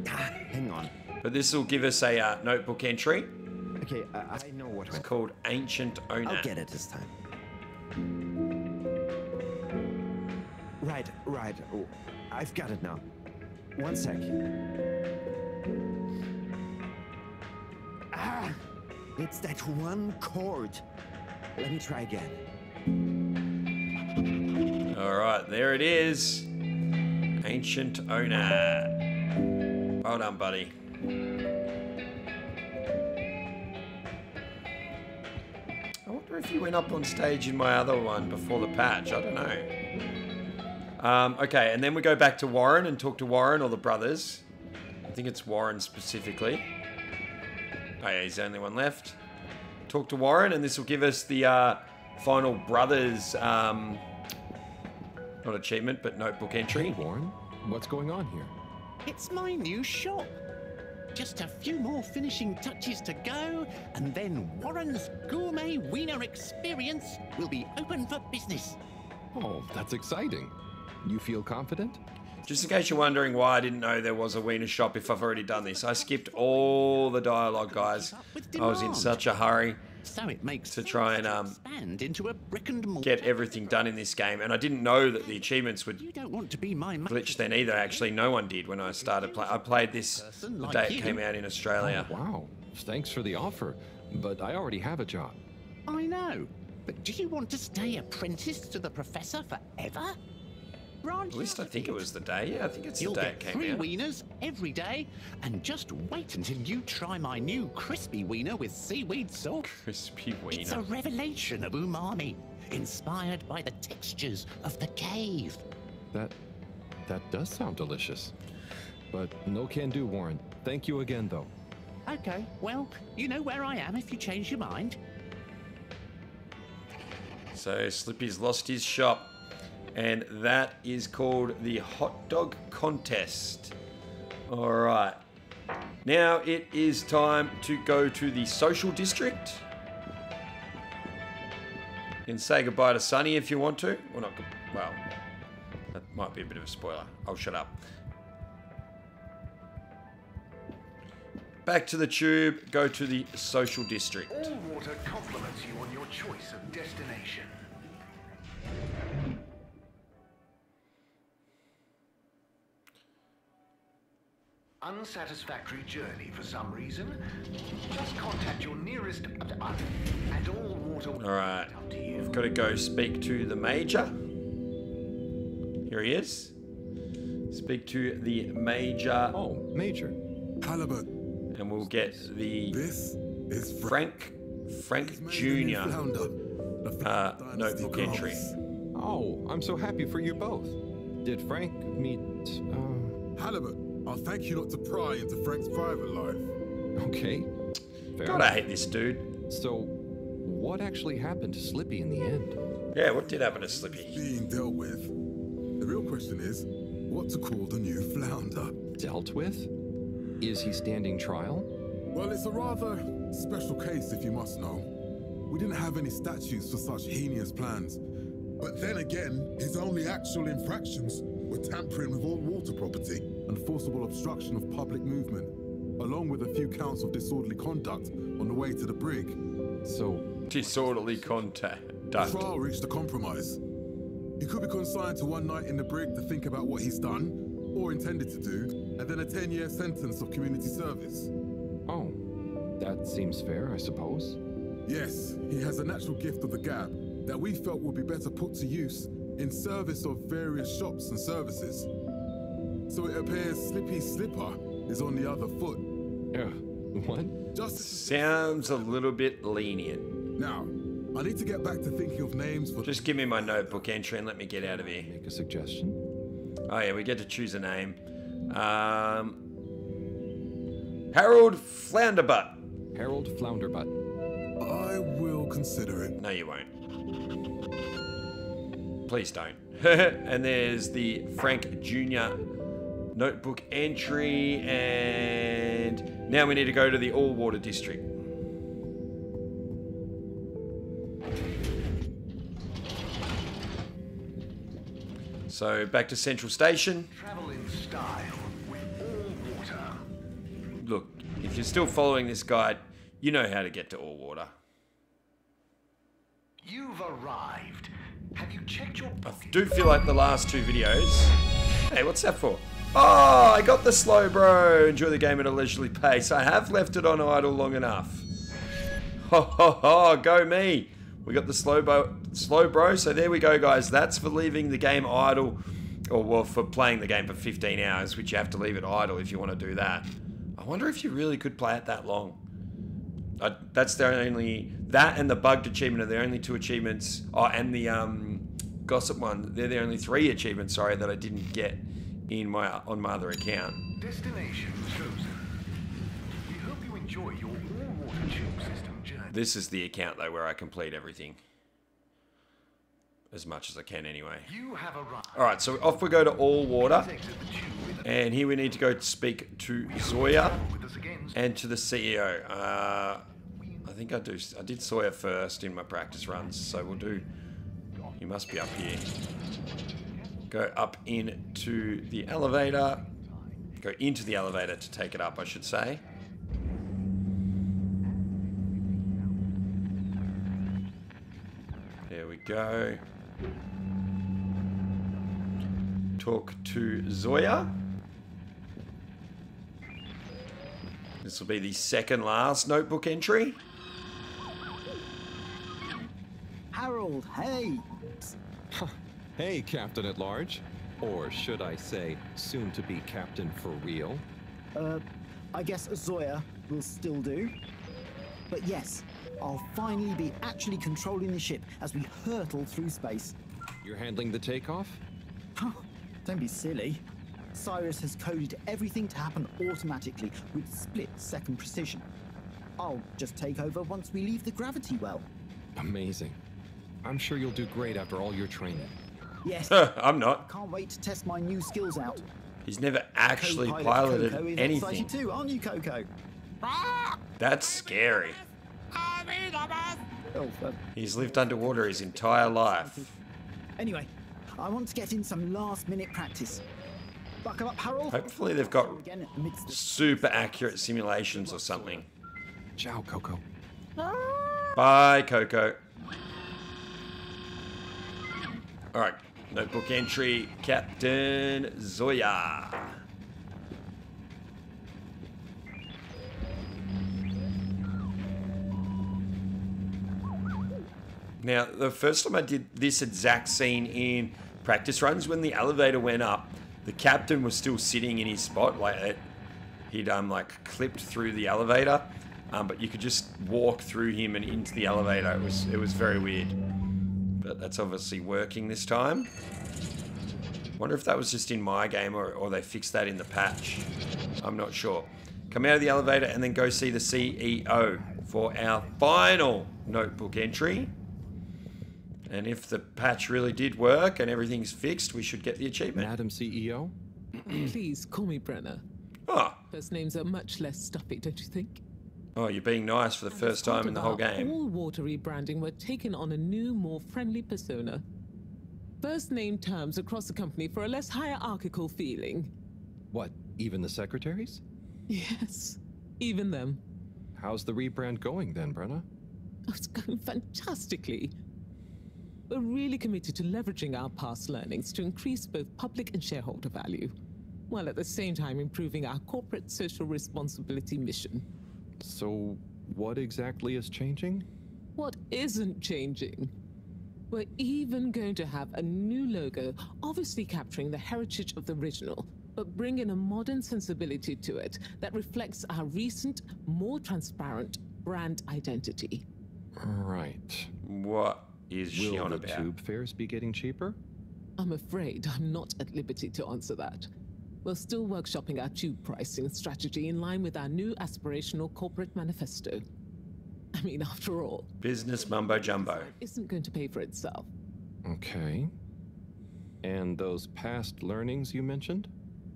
Hang on. But this will give us a notebook entry. Okay, I know what it's called Ancient Onat. I'll get it this time. Right. Oh, I've got it now. One sec. It's that one chord. Let me try again. All right, there it is. Ancient Onat. Well done, buddy. I wonder if you went up on stage in my other one before the patch. I don't know. Okay, and then we go back to Warren and talk to Warren or the brothers. I think it's Warren specifically. Oh yeah, he's the only one left. Talk to Warren, and this will give us the final brothers, not achievement, but notebook entry. Hey, Warren, what's going on here? It's my new shop. Just a few more finishing touches to go, and then Warren's Gourmet Wiener Experience will be open for business. Oh, that's exciting. You feel confident? Just in case you're wondering why I didn't know there was a wiener shop if I've already done this. I skipped all the dialogue, guys. I was in such a hurry to try and get everything done in this game. And I didn't know that the achievements would glitch then either. Actually, no one did when I started playing. I played this the day it came out in Australia. Oh, wow. Thanks for the offer, but I already have a job. I know, but do you want to stay apprenticed to the professor forever? At least I think it was the day. Yeah, I think it's the day it came out. You'll get 3 wieners every day, and just wait until you try my new crispy wiener with seaweed sauce. Crispy wiener. It's a revelation of umami, inspired by the textures of the cave. That does sound delicious. But no can do, Warren. Thank you again, though. Okay, well, you know where I am if you change your mind. So Slippy's lost his shop. And that is called the Hot Dog Contest. All right. Now it is time to go to the social district. You can say goodbye to Sunny if you want to. Well, not good. Well, that might be a bit of a spoiler. I'll shut up. Back to the tube. Go to the social district. All water compliments you on your choice of destination. Unsatisfactory journey for some reason? Just contact your nearest and all water. All right, we've got to go speak to the Major. Here he is. Speak to the Major. Oh, Major. Halibut. And we'll get the This is Frank Jr. Notebook entry. Oh, I'm so happy for you both. Did Frank meet? Halibut. I'll thank you not to pry into Frank's private life. Okay. Fair God, I hate this dude. So, what actually happened to Slippy in the end? Yeah, what did happen to Slippy? Being dealt with. The real question is, what to call the new flounder? Dealt with? Is he standing trial? Well, it's a rather special case, if you must know. We didn't have any statutes for such heinous plans. But then again, his only actual infractions were tampering with all water property and forcible obstruction of public movement, along with a few counts of disorderly conduct on the way to the brig. So, disorderly conduct. The trial reached a compromise. He could be consigned to 1 night in the brig to think about what he's done, or intended to do, and then a 10-year sentence of community service. Oh, that seems fair, I suppose. Yes, he has a natural gift of the gab that we felt would be better put to use in service of various shops and services. So it appears Slippy Slipper is on the other foot. What? Just sounds a little bit lenient. Now, I need to get back to thinking of names for... Just give me my notebook entry and let me get out of here. Make a suggestion. Oh yeah, we get to choose a name. Harold Flounderbutt. Harold Flounderbutt. I will consider it. No, you won't. Please don't. And there's the Frank Jr. notebook entry, and now we need to go to the All Water District. So back to Central Station. Travel in style with all water. Look, if you're still following this guide, you know how to get to All Water. You've arrived. Have you checked your I do feel like the last 2 videos... Hey, what's that for? Oh, I got the slow bro. Enjoy the game at a leisurely pace. I have left it on idle long enough. Ho ho ho, go me. We got the slow bro. So there we go, guys. That's for leaving the game idle. Or, well, for playing the game for 15 hours, which you have to leave it idle if you want to do that. I wonder if you really could play it that long. That's the only... That and the bugged achievement are the only 2 achievements. Oh, and the gossip one. They're the only 3 achievements, sorry, that I didn't get in on my other account. Destination chosen. We hope you enjoy your all-water tube system journey. This is the account, though, where I complete everything. As much as I can, anyway. You have arrived. Alright, so off we go to All Water. Exit the tube with And here we need to go speak to Zoya and to the CEO. I think I did Sawyer first in my practice runs, so we'll do... You must be up here. Go up into the elevator. Go into the elevator to take it up, I should say. There we go. Talk to Zoya. This will be the second last notebook entry. Harold, hey! Hey, Captain at Large. Or should I say, soon to be Captain for real? I guess Zoya will still do. But yes, I'll finally be actually controlling the ship as we hurtle through space. You're handling the takeoff? Don't be silly. Cyrus has coded everything to happen automatically with split-second precision. I'll just take over once we leave the gravity well. Amazing. I'm sure you'll do great after all your training. Yes. I'm not. Can't wait to test my new skills out. He's never actually piloted anything. Excited too, aren't you, Coco? That's scary. Oh, He's lived underwater his entire life. Anyway, I want to get in some last-minute practice. Buckle up, Harold. Hopefully they've got super accurate simulations or something. Ciao, Coco. Bye, Coco. Alright, notebook entry, Captain Zoya. Now, the first time I did this exact scene in practice runs, when the elevator went up, the captain was still sitting in his spot. Like he'd like clipped through the elevator, but you could just walk through him and into the elevator. It was very weird. But that's obviously working this time. Wonder if that was just in my game or they fixed that in the patch. I'm not sure. Come out of the elevator and then go see the CEO for our final notebook entry. And if the patch really did work and everything's fixed, we should get the achievement. Madam CEO? Please call me Brenna. Oh. First names are much less stuffy, don't you think? Oh, you're being nice for the first time in the whole game. All water rebranding were taken on a new, more friendly persona. First name terms across the company for a less hierarchical feeling. What, even the secretaries? Yes, even them. How's the rebrand going then, Brenna? Oh, it's going fantastically. We're really committed to leveraging our past learnings to increase both public and shareholder value, while at the same time improving our corporate social responsibility mission. So, what exactly is changing? What isn't changing? We're even going to have a new logo, obviously capturing the heritage of the original, but bringing a modern sensibility to it that reflects our recent, more transparent brand identity. Right. What is she on about? Will the tube fares be getting cheaper? I'm afraid I'm not at liberty to answer that. We're still workshopping our tube pricing strategy in line with our new aspirational corporate manifesto. I mean, after all, business mumbo jumbo isn't going to pay for itself. Okay. And those past learnings you mentioned?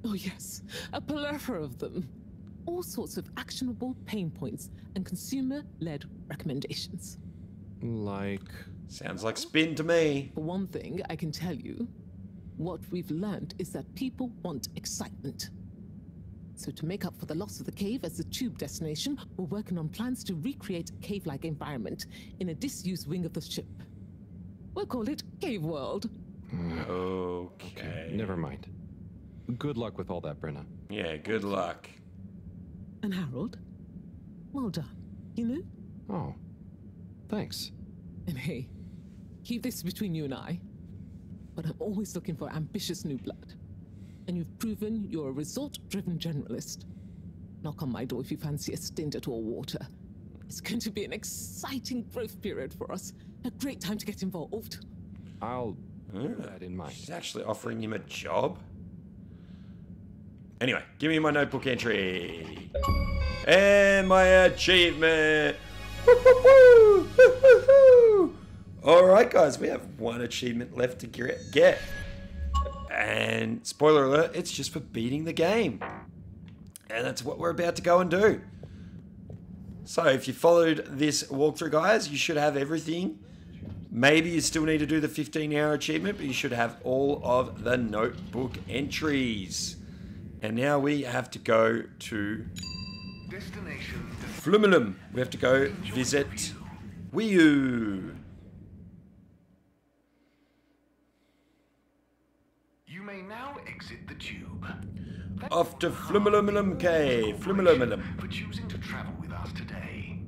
Oh yes, a plethora of them. All sorts of actionable pain points and consumer-led recommendations. Like? Sounds like spin to me. For one thing, I can tell you, what we've learned is that people want excitement. So to make up for the loss of the cave as the tube destination, we're working on plans to recreate a cave-like environment in a disused wing of the ship. We'll call it Cave World. Okay. Never mind. Good luck with all that, Brenna. Yeah, good luck. And Harold, well done, you know? Oh, thanks. And hey, keep this between you and I, but I'm always looking for ambitious new blood. And you've proven you're a result-driven generalist. Knock on my door if you fancy a stint at all water. It's going to be an exciting growth period for us. A great time to get involved. I'll bear that in mind. She's actually offering him a job? Anyway, give me my notebook entry. And my achievement. Alright guys, we have one achievement left to get. And spoiler alert, it's just for beating the game. And that's what we're about to go and do. So if you followed this walkthrough, guys, you should have everything. Maybe you still need to do the 15-hour achievement, but you should have all of the notebook entries. And now we have to go to Destination Flumulum. We have to go visit Wii U. You may now exit the tube. Off to Flumulum Cave. Flumulum. For choosing to travel with us today.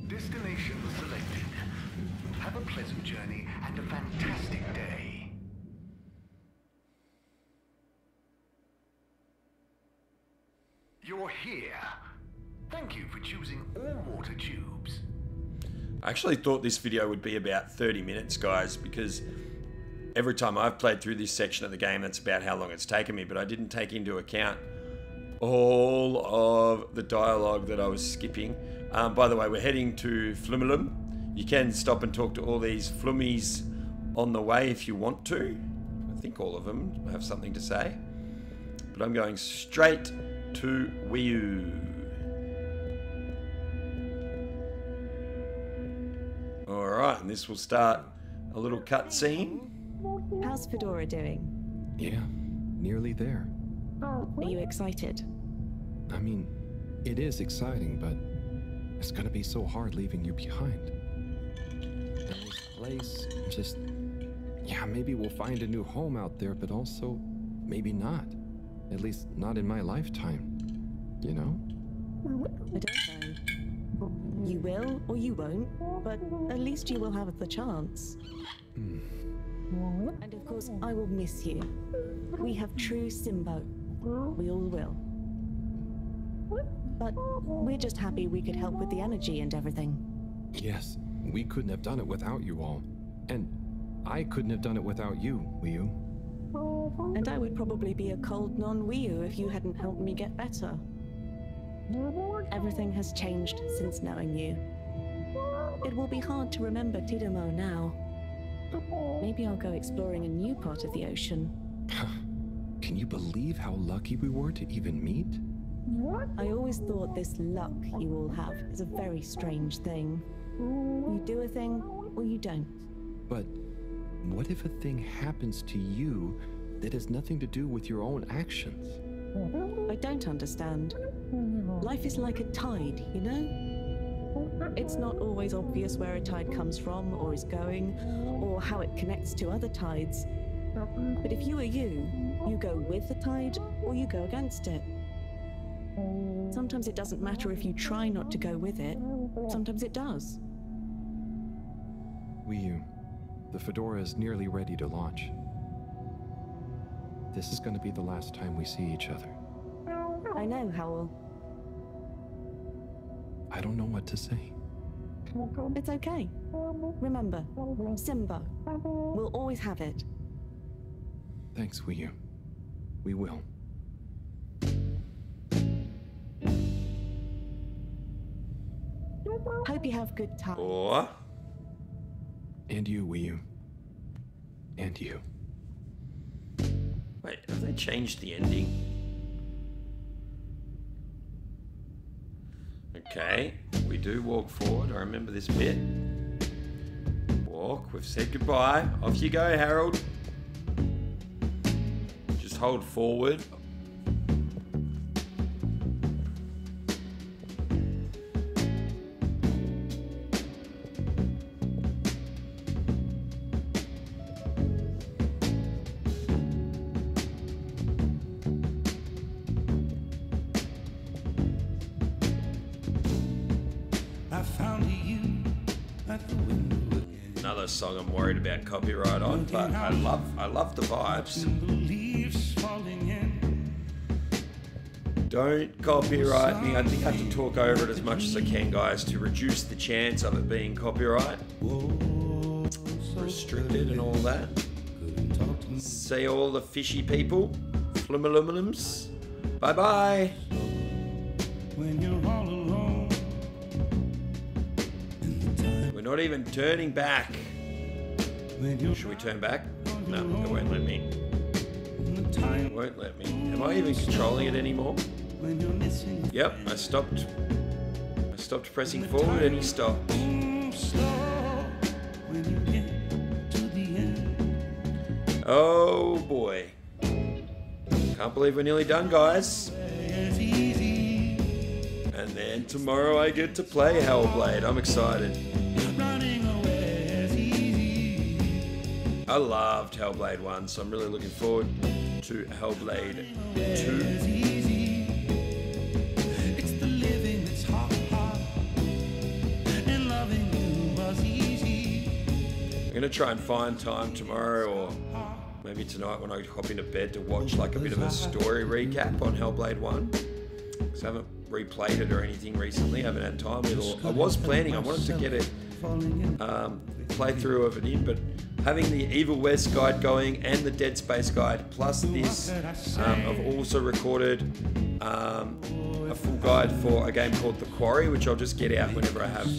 Destination selected. Have a pleasant journey and a fantastic day. You're here. Thank you for choosing all water tubes. I actually thought this video would be about 30 minutes, guys, because every time I've played through this section of the game, that's about how long it's taken me, but I didn't take into account all of the dialogue that I was skipping. By the way, we're heading to Flumulum. You can stop and talk to all these flummies on the way if you want to. I think all of them have something to say. But I'm going straight to Wii U. Alright, and this will start a little cutscene. How's Fedora doing? Yeah, nearly there. Are you excited? I mean, it is exciting, but it's gonna be so hard leaving you behind. And this place, just... yeah, maybe we'll find a new home out there, but also, maybe not. At least, not in my lifetime. You know? I don't know. You will or you won't, but at least you will have the chance. And of course, I will miss you. We have true Simbo. We all will. But we're just happy we could help with the energy and everything. Yes, we couldn't have done it without you all. And I couldn't have done it without you, Wii U. And I would probably be a cold non-Wii U if you hadn't helped me get better. Everything has changed since knowing you. It will be hard to remember Tidomo now. Maybe I'll go exploring a new part of the ocean. Can you believe how lucky we were to even meet? I always thought this luck you all have is a very strange thing. You do a thing, or you don't. But what if a thing happens to you that has nothing to do with your own actions? I don't understand. Life is like a tide, you know? It's not always obvious where a tide comes from, or is going, or how it connects to other tides. But if you are you, you go with the tide, or you go against it. Sometimes it doesn't matter if you try not to go with it. Sometimes it does. Wii U, the Fedora is nearly ready to launch. This is going to be the last time we see each other. I know, Howell. I don't know what to say. It's okay. Remember, Simbo. We'll always have it. Thanks, Wii U. We will. Hope you have good time. Or... and you, Wii U. And you. Wait, have they changed the ending? Okay, we do walk forward. I remember this bit. Walk, we've said goodbye. Off you go, Harold. Just hold forward. Another song I'm worried about copyright on, but I love the vibes. Don't copyright me. I think I have to talk over it as much as I can, guys, to reduce the chance of it being copyright restricted and all that. See all the fishy people, flumalumums. Bye bye. When you're all alone. We're Not even turning back. Should we turn back? No, it won't let me. It won't let me. Am I even controlling it anymore? Yep, I stopped pressing forward and he stopped. Oh boy. Can't believe we're nearly done, guys. And then tomorrow I get to play Hellblade. I'm excited. I loved Hellblade 1, so I'm really looking forward to Hellblade 2. I'm going to try and find time tomorrow or maybe tonight when I hop into bed to watch like a bit of a story recap on Hellblade 1. Because I haven't replayed it or anything recently. I haven't had time with it. I was planning, I wanted to get a playthrough of it in, but having the Evil West guide going and the Dead Space guide plus this, I've also recorded a full guide for a game called The Quarry, which I'll just get out whenever I have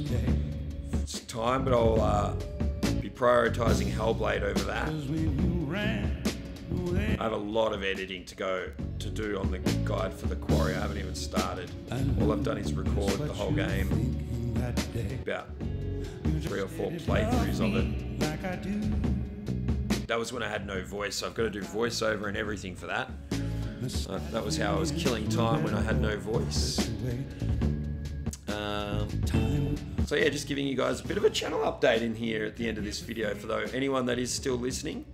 time, but I'll be prioritising Hellblade over that. I have a lot of editing to do on the guide for The Quarry. I haven't even started. All I've done is record the whole game, about 3 or 4 playthroughs of it. That was when I had no voice, so I've got to do voiceover and everything for that. That was how I was killing time when I had no voice. So yeah, just giving you guys a bit of a channel update in here at the end of this video for anyone that is still listening.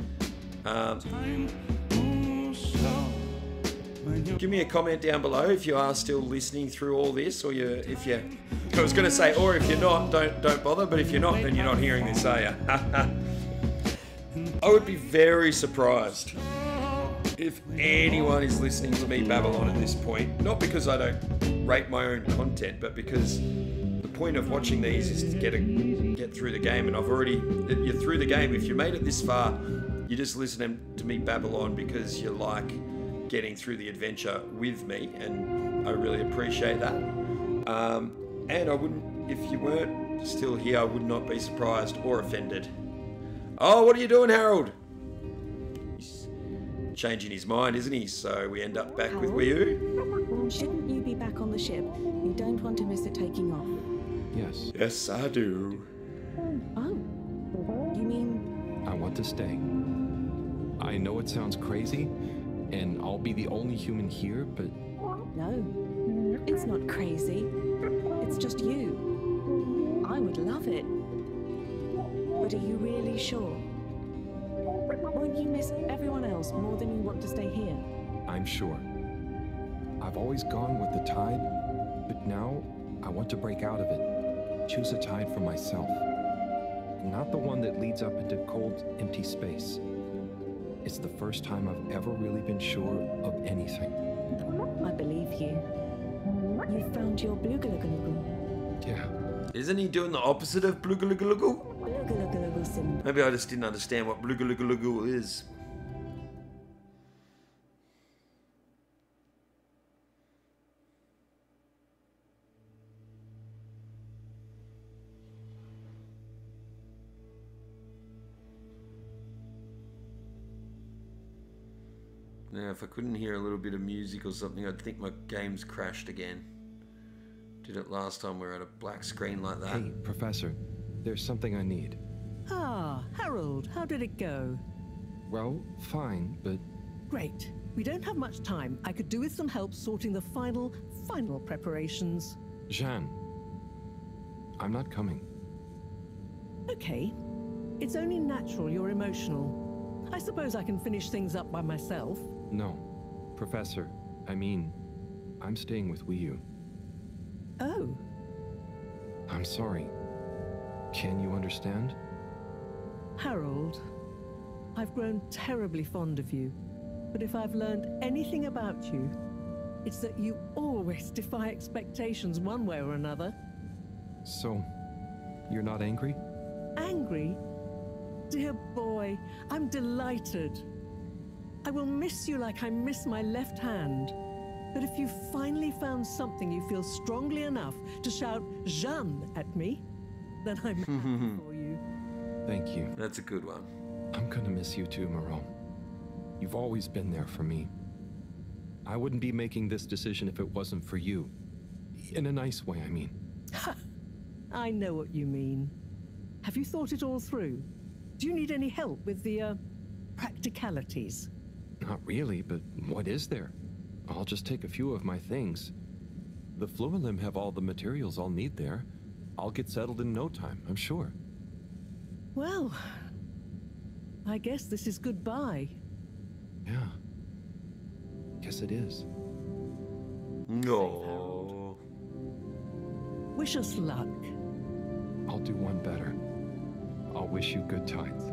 Give me a comment down below if you are still listening through all this, or if you. I was going to say, or if you're not, don't bother. But if you're not, then you're not hearing this, are you? I would be very surprised if anyone is listening to me Babylon at this point. Not because I don't rate my own content, but because the point of watching these is to get through the game. And you're through the game. If you made it this far, you're just listening to me Babylon because you like getting through the adventure with me, and I really appreciate that. And I wouldn't, if you weren't still here, I would not be surprised or offended. Oh, what are you doing, Harold? He's changing his mind, isn't he? So we end up back with Wii U. Shouldn't you be back on the ship? You don't want to miss it taking off. Yes. Yes, I do. Oh, you mean? I want to stay. I know it sounds crazy, and I'll be the only human here, but... No, it's not crazy. It's just you. I would love it. But are you really sure? Won't you miss everyone else more than you want to stay here? I'm sure. I've always gone with the tide, but now I want to break out of it. Choose a tide for myself. Not the one that leads up into cold, empty space. It's the first time I've ever really been sure of anything. I believe you. You found your bloogaloogaloogal. Yeah. Isn't he doing the opposite of bloogaloogaloogal? Bloogaloogaloogal sim. Maybe I just didn't understand what bloogaloogaloogal is. Now, if I couldn't hear a little bit of music or something, I'd think my game's crashed again. Did it last time we were at a black screen like that. Hey, Professor, there's something I need. Ah, Harold, how did it go? Well, fine, but... Great. We don't have much time. I could do with some help sorting the final preparations. Jeanne, I'm not coming. Okay. It's only natural you're emotional. I suppose I can finish things up by myself. No. Professor, I mean, I'm staying with Wii U. Oh. I'm sorry. Can you understand? Harold, I've grown terribly fond of you. But if I've learned anything about you, it's that you always defy expectations one way or another. So, you're not angry? Angry? Dear boy, I'm delighted. I will miss you like I miss my left hand. But if you finally found something you feel strongly enough to shout Jeanne at me, then I'm happy for you. Thank you. That's a good one. I'm gonna miss you too, Moreau. You've always been there for me. I wouldn't be making this decision if it wasn't for you. In a nice way, I mean. I know what you mean. Have you thought it all through? Do you need any help with the, practicalities? Not really, but what is there? I'll just take a few of my things. The Fluilim have all the materials I'll need there. I'll get settled in no time, I'm sure. Well, I guess this is goodbye. Yeah. Guess it is. No. Wish us luck. I'll do one better. I'll wish you good tides.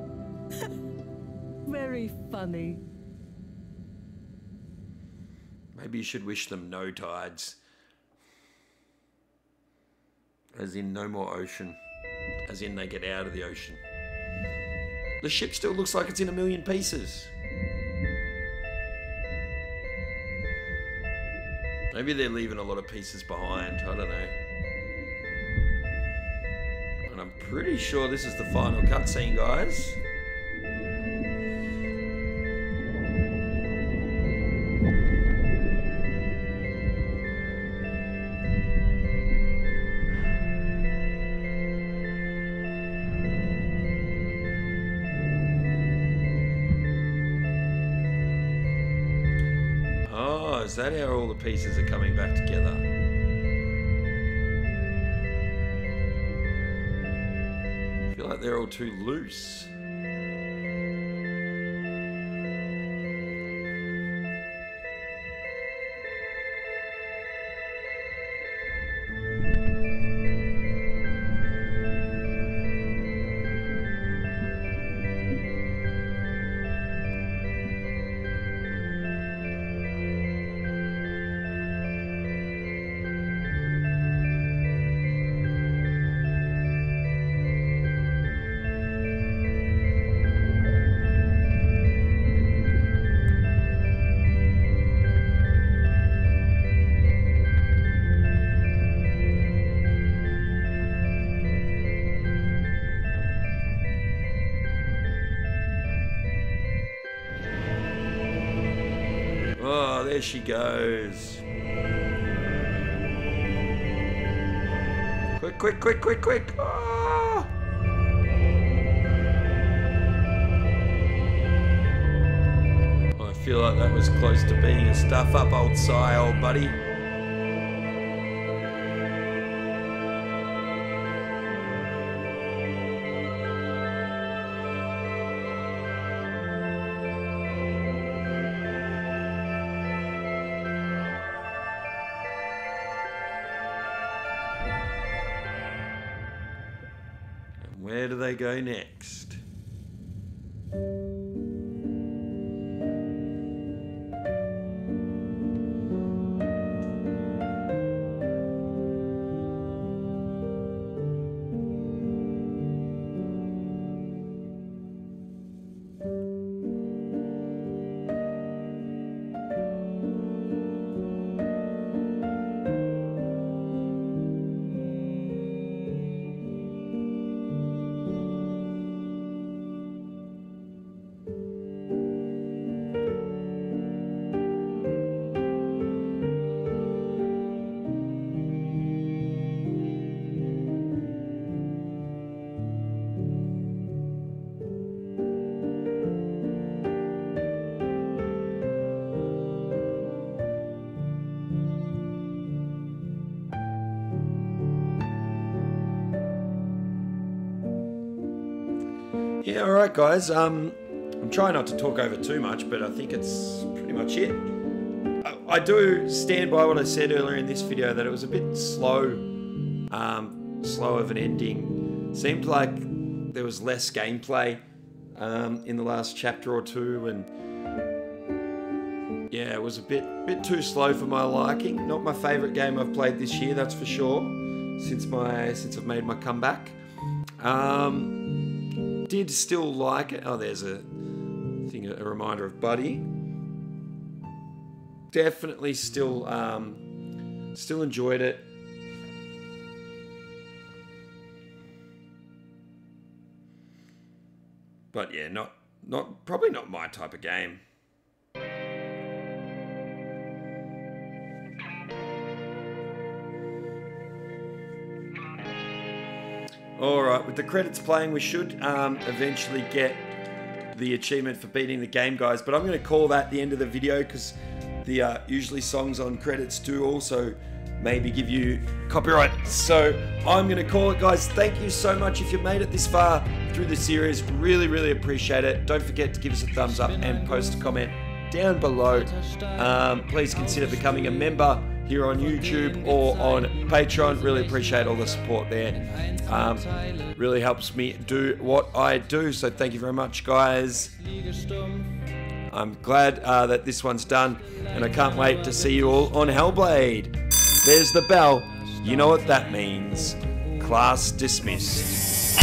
Very funny. Maybe you should wish them no tides. As in no more ocean. As in they get out of the ocean. The ship still looks like it's in a million pieces. Maybe they're leaving a lot of pieces behind. I don't know. And I'm pretty sure this is the final cutscene, guys. Is that how all the pieces are coming back together? I feel like they're all too loose. There she goes. Quick, quick, quick, quick, quick. Ah! I feel like that was close to being a stuff up, old sigh, old buddy. Where do they go next? Yeah, all right, guys. I'm trying not to talk over too much, but I think it's pretty much it. I do stand by what I said earlier in this video that it was a bit slow, slow of an ending. Seemed like there was less gameplay in the last chapter or two, and yeah, it was a bit too slow for my liking. Not my favourite game I've played this year, that's for sure. Since I've made my comeback. Did still like it. Oh, there's a thing, a reminder of Buddy. Definitely still enjoyed it. But yeah, probably not my type of game. Alright, with the credits playing, we should eventually get the achievement for beating the game, guys. But I'm going to call that the end of the video, because the usually songs on credits do also maybe give you copyright. So I'm going to call it, guys. Thank you so much if you've made it this far through the series. Really, really appreciate it. Don't forget to give us a thumbs up and post a comment down below. Please consider becoming a member here on YouTube or on Patreon. Really appreciate all the support there. Really helps me do what I do. So thank you very much, guys. I'm glad that this one's done, and I can't wait to see you all on Hellblade. There's the bell. You know what that means. Class dismissed.